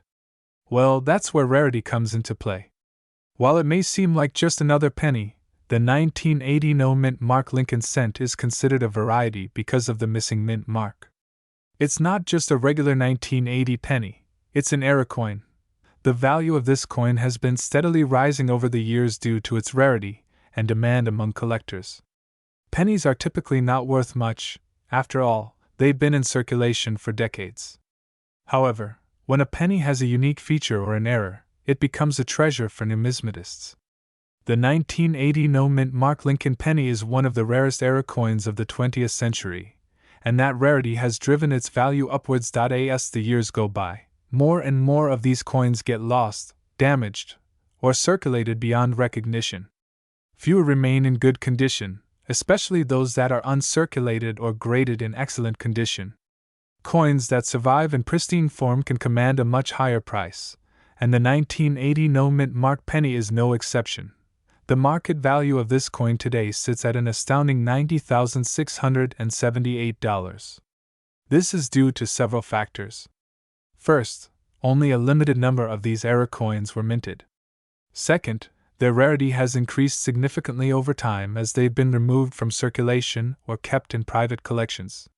Well, that's where rarity comes into play. While it may seem like just another penny, the 1980 no-mint mark Lincoln cent is considered a variety because of the missing mint mark. It's not just a regular 1980 penny, it's an era coin. The value of this coin has been steadily rising over the years due to its rarity and demand among collectors. Pennies are typically not worth much, after all, they've been in circulation for decades. However, when a penny has a unique feature or an error, it becomes a treasure for numismatists. The 1980 no-mint mark Lincoln penny is one of the rarest era coins of the 20th century, and that rarity has driven its value upwards. As the years go by, more and more of these coins get lost, damaged, or circulated beyond recognition. Fewer remain in good condition, especially those that are uncirculated or graded in excellent condition. Coins that survive in pristine form can command a much higher price, and the 1980 no-mint mark penny is no exception. The market value of this coin today sits at an astounding $90,678. This is due to several factors. First, only a limited number of these era coins were minted. Second, their rarity has increased significantly over time as they've been removed from circulation or kept in private collections.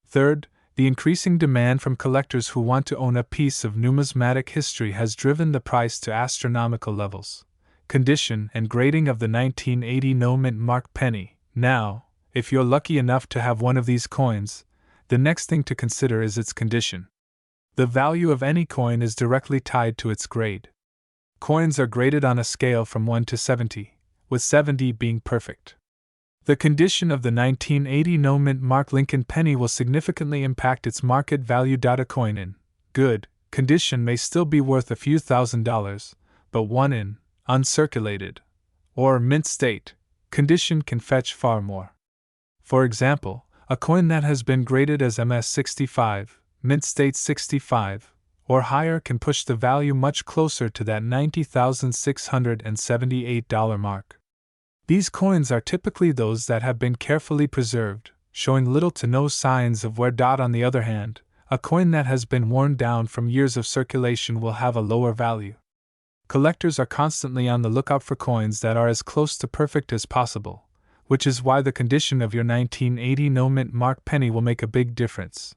Third, the increasing demand from collectors who want to own a piece of numismatic history has driven the price to astronomical levels. Condition and grading of the 1980 no-mint mark penny. Now, if you're lucky enough to have one of these coins, the next thing to consider is its condition. The value of any coin is directly tied to its grade. Coins are graded on a scale from 1 to 70, with 70 being perfect. The condition of the 1980 no-mint mark Lincoln penny will significantly impact its market value. A coin in good condition may still be worth a few $1,000s, but one in uncirculated or mint state condition can fetch far more. For example, a coin that has been graded as MS 65, mint state 65, or higher can push the value much closer to that $90,678 mark. These coins are typically those that have been carefully preserved, showing little to no signs of wear. On the other hand, a coin that has been worn down from years of circulation will have a lower value. Collectors are constantly on the lookout for coins that are as close to perfect as possible, which is why the condition of your 1980 no-mint mark penny will make a big difference.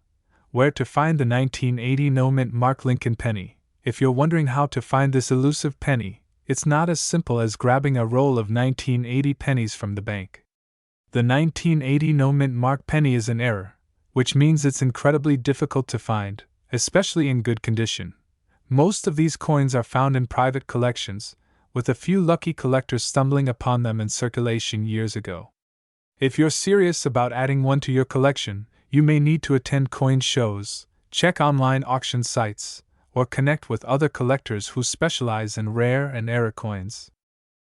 Where to find the 1980 no-mint mark Lincoln penny? If you're wondering how to find this elusive penny, it's not as simple as grabbing a roll of 1980 pennies from the bank. The 1980 no-mint mark penny is an error, which means it's incredibly difficult to find, especially in good condition. Most of these coins are found in private collections, with a few lucky collectors stumbling upon them in circulation years ago. If you're serious about adding one to your collection, you may need to attend coin shows, check online auction sites, or connect with other collectors who specialize in rare and era coins.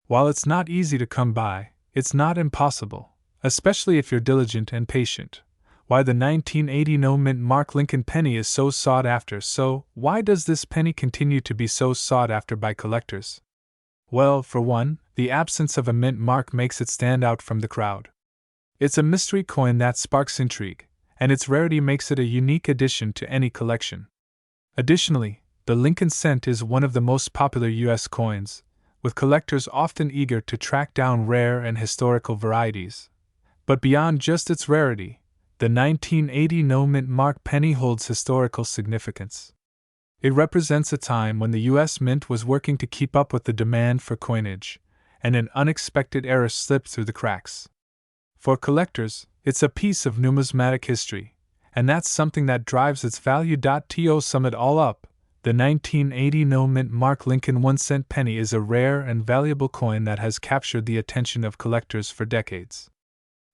While it's not easy to come by, it's not impossible, especially if you're diligent and patient. Why the 1980 no-mint mark Lincoln penny is so sought after. So, why does this penny continue to be so sought after by collectors? Well, for one, the absence of a mint mark makes it stand out from the crowd. It's a mystery coin that sparks intrigue, and its rarity makes it a unique addition to any collection. Additionally, the Lincoln cent is one of the most popular U.S. coins, with collectors often eager to track down rare and historical varieties. But beyond just its rarity, the 1980 no-mint mark penny holds historical significance. It represents a time when the U.S. Mint was working to keep up with the demand for coinage, and an unexpected error slipped through the cracks. For collectors, it's a piece of numismatic history, and that's something that drives its value. To sum it all up, the 1980 no-mint mark Lincoln 1-cent penny is a rare and valuable coin that has captured the attention of collectors for decades.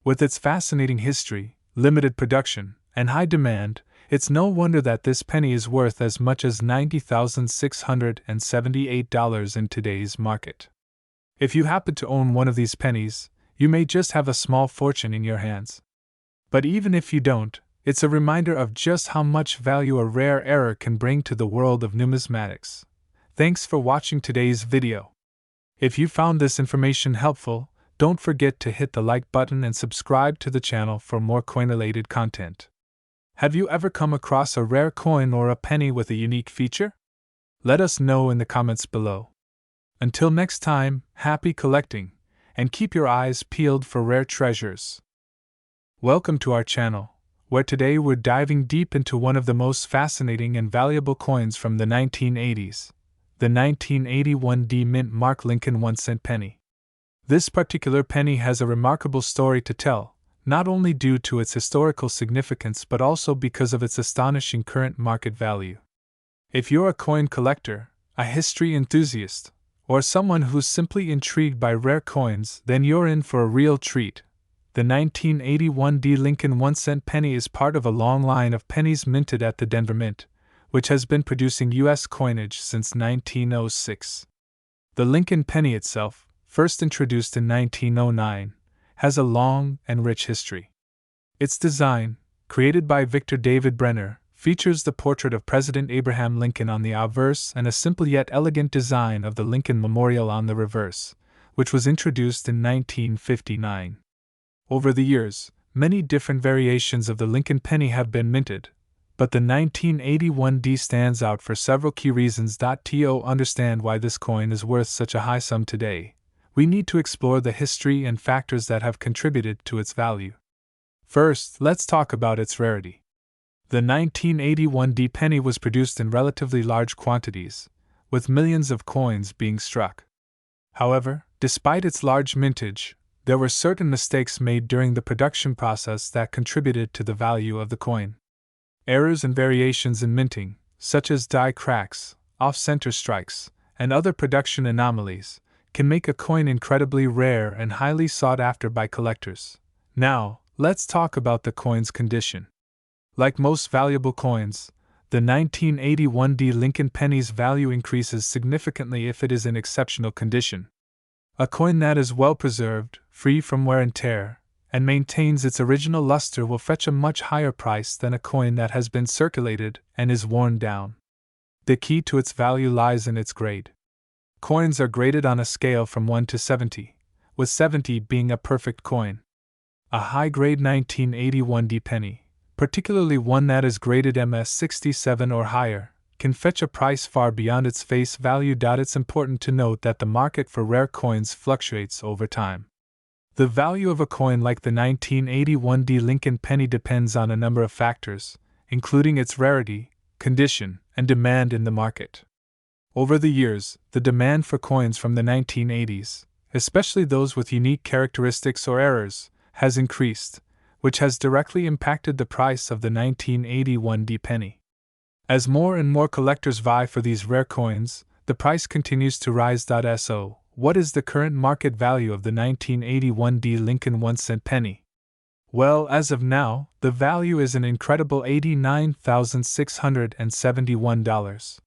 With its fascinating history, limited production, and high demand, it's no wonder that this penny is worth as much as $90,678 in today's market. If you happen to own one of these pennies, you may just have a small fortune in your hands. But even if you don't, it's a reminder of just how much value a rare era can bring to the world of numismatics. Thanks for watching today's video. If you found this information helpful, don't forget to hit the like button and subscribe to the channel for more coin-related content. Have you ever come across a rare coin or a penny with a unique feature? Let us know in the comments below. Until next time, happy collecting, and keep your eyes peeled for rare treasures. Welcome to our channel, where today we're diving deep into one of the most fascinating and valuable coins from the 1980s, the 1981 D-Mint mark Lincoln 1-cent penny. This particular penny has a remarkable story to tell, not only due to its historical significance but also because of its astonishing current market value. If you're a coin collector, a history enthusiast, or someone who's simply intrigued by rare coins, then you're in for a real treat. The 1981 D Lincoln 1-cent penny is part of a long line of pennies minted at the Denver Mint, which has been producing U.S. coinage since 1906. The Lincoln penny itself, first introduced in 1909, has a long and rich history. Its design, created by Victor David Brenner, features the portrait of President Abraham Lincoln on the obverse and a simple yet elegant design of the Lincoln Memorial on the reverse, which was introduced in 1959. Over the years, many different variations of the Lincoln penny have been minted, but the 1981 D stands out for several key reasons. To understand why this coin is worth such a high sum today, we need to explore the history and factors that have contributed to its value. First, let's talk about its rarity. The 1981 D penny was produced in relatively large quantities, with millions of coins being struck. However, despite its large mintage, there were certain mistakes made during the production process that contributed to the value of the coin. Errors and variations in minting, such as die cracks, off-center strikes, and other production anomalies, can make a coin incredibly rare and highly sought after by collectors. Now, let's talk about the coin's condition. Like most valuable coins, the 1981 D Lincoln penny's value increases significantly if it is in exceptional condition. A coin that is well preserved, free from wear and tear, and maintains its original luster will fetch a much higher price than a coin that has been circulated and is worn down. The key to its value lies in its grade. Coins are graded on a scale from 1 to 70, with 70 being a perfect coin. A high-grade 1981 D penny, particularly one that is graded MS 67 or higher, can fetch a price far beyond its face value. It's important to note that the market for rare coins fluctuates over time. The value of a coin like the 1981 D Lincoln penny depends on a number of factors, including its rarity, condition, and demand in the market. Over the years, the demand for coins from the 1980s, especially those with unique characteristics or errors, has increased, which has directly impacted the price of the 1981 D penny. As more and more collectors vie for these rare coins, the price continues to rise. So, what is the current market value of the 1981 D Lincoln 1-cent penny? Well, as of now, the value is an incredible $89,671.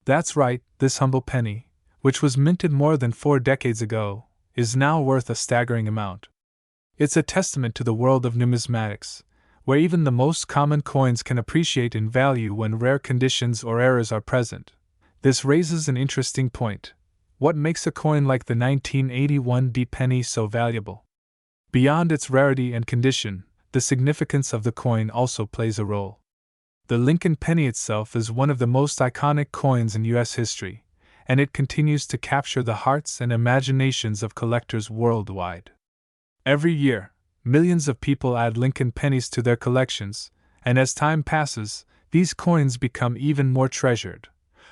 That's right, this humble penny, which was minted more than 4 decades ago, is now worth a staggering amount. It's a testament to the world of numismatics, where even the most common coins can appreciate in value when rare conditions or errors are present. This raises an interesting point. What makes a coin like the 1981 D penny so valuable? Beyond its rarity and condition, the significance of the coin also plays a role. The Lincoln penny itself is one of the most iconic coins in U.S. history, and it continues to capture the hearts and imaginations of collectors worldwide. Every year, millions of people add Lincoln pennies to their collections, and as time passes, these coins become even more treasured.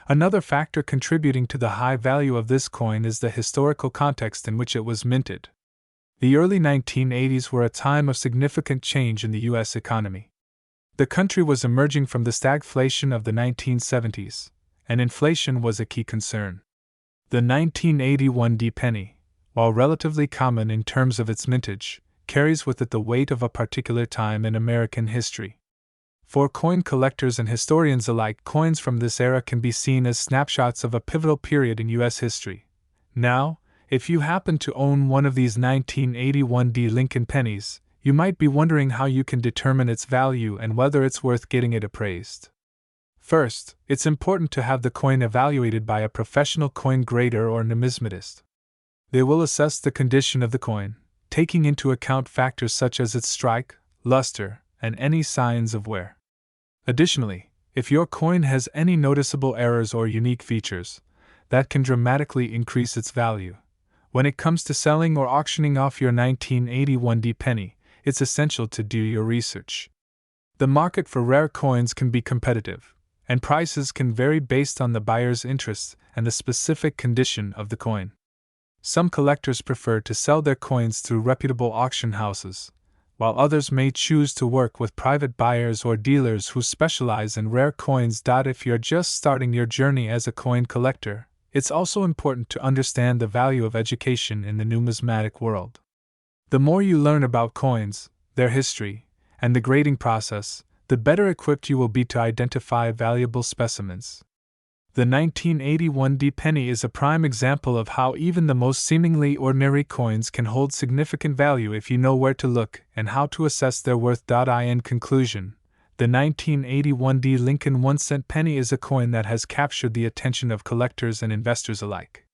Another factor contributing to the high value of this coin is the historical context in which it was minted. The early 1980s were a time of significant change in the U.S. economy. The country was emerging from the stagflation of the 1970s, and inflation was a key concern. The 1981 D penny, while relatively common in terms of its mintage, carries with it the weight of a particular time in American history. For coin collectors and historians alike, coins from this era can be seen as snapshots of a pivotal period in U.S. history. Now, if you happen to own one of these 1981 D Lincoln pennies, you might be wondering how you can determine its value and whether it's worth getting it appraised. First, it's important to have the coin evaluated by a professional coin grader or numismatist. They will assess the condition of the coin, taking into account factors such as its strike, luster, and any signs of wear. Additionally, if your coin has any noticeable errors or unique features, that can dramatically increase its value. When it comes to selling or auctioning off your 1981 D penny, it's essential to do your research. The market for rare coins can be competitive, and prices can vary based on the buyer's interests and the specific condition of the coin. Some collectors prefer to sell their coins through reputable auction houses, while others may choose to work with private buyers or dealers who specialize in rare coins. If you're just starting your journey as a coin collector, it's also important to understand the value of education in the numismatic world. The more you learn about coins, their history, and the grading process, the better equipped you will be to identify valuable specimens. The 1981 D penny is a prime example of how even the most seemingly ordinary coins can hold significant value if you know where to look and how to assess their worth. In conclusion, the 1981 D Lincoln 1-cent penny is a coin that has captured the attention of collectors and investors alike.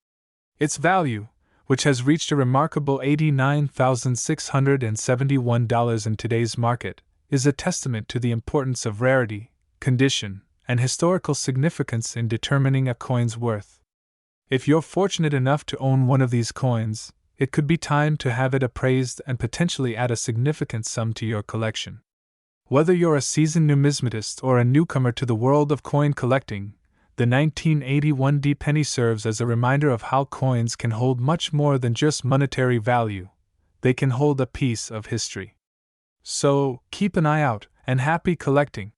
Its value, which has reached a remarkable $89,671 in today's market, is a testament to the importance of rarity, condition, and historical significance in determining a coin's worth. If you're fortunate enough to own one of these coins, it could be time to have it appraised and potentially add a significant sum to your collection. Whether you're a seasoned numismatist or a newcomer to the world of coin collecting, the 1981 penny serves as a reminder of how coins can hold much more than just monetary value. They can hold a piece of history. So, keep an eye out, and happy collecting!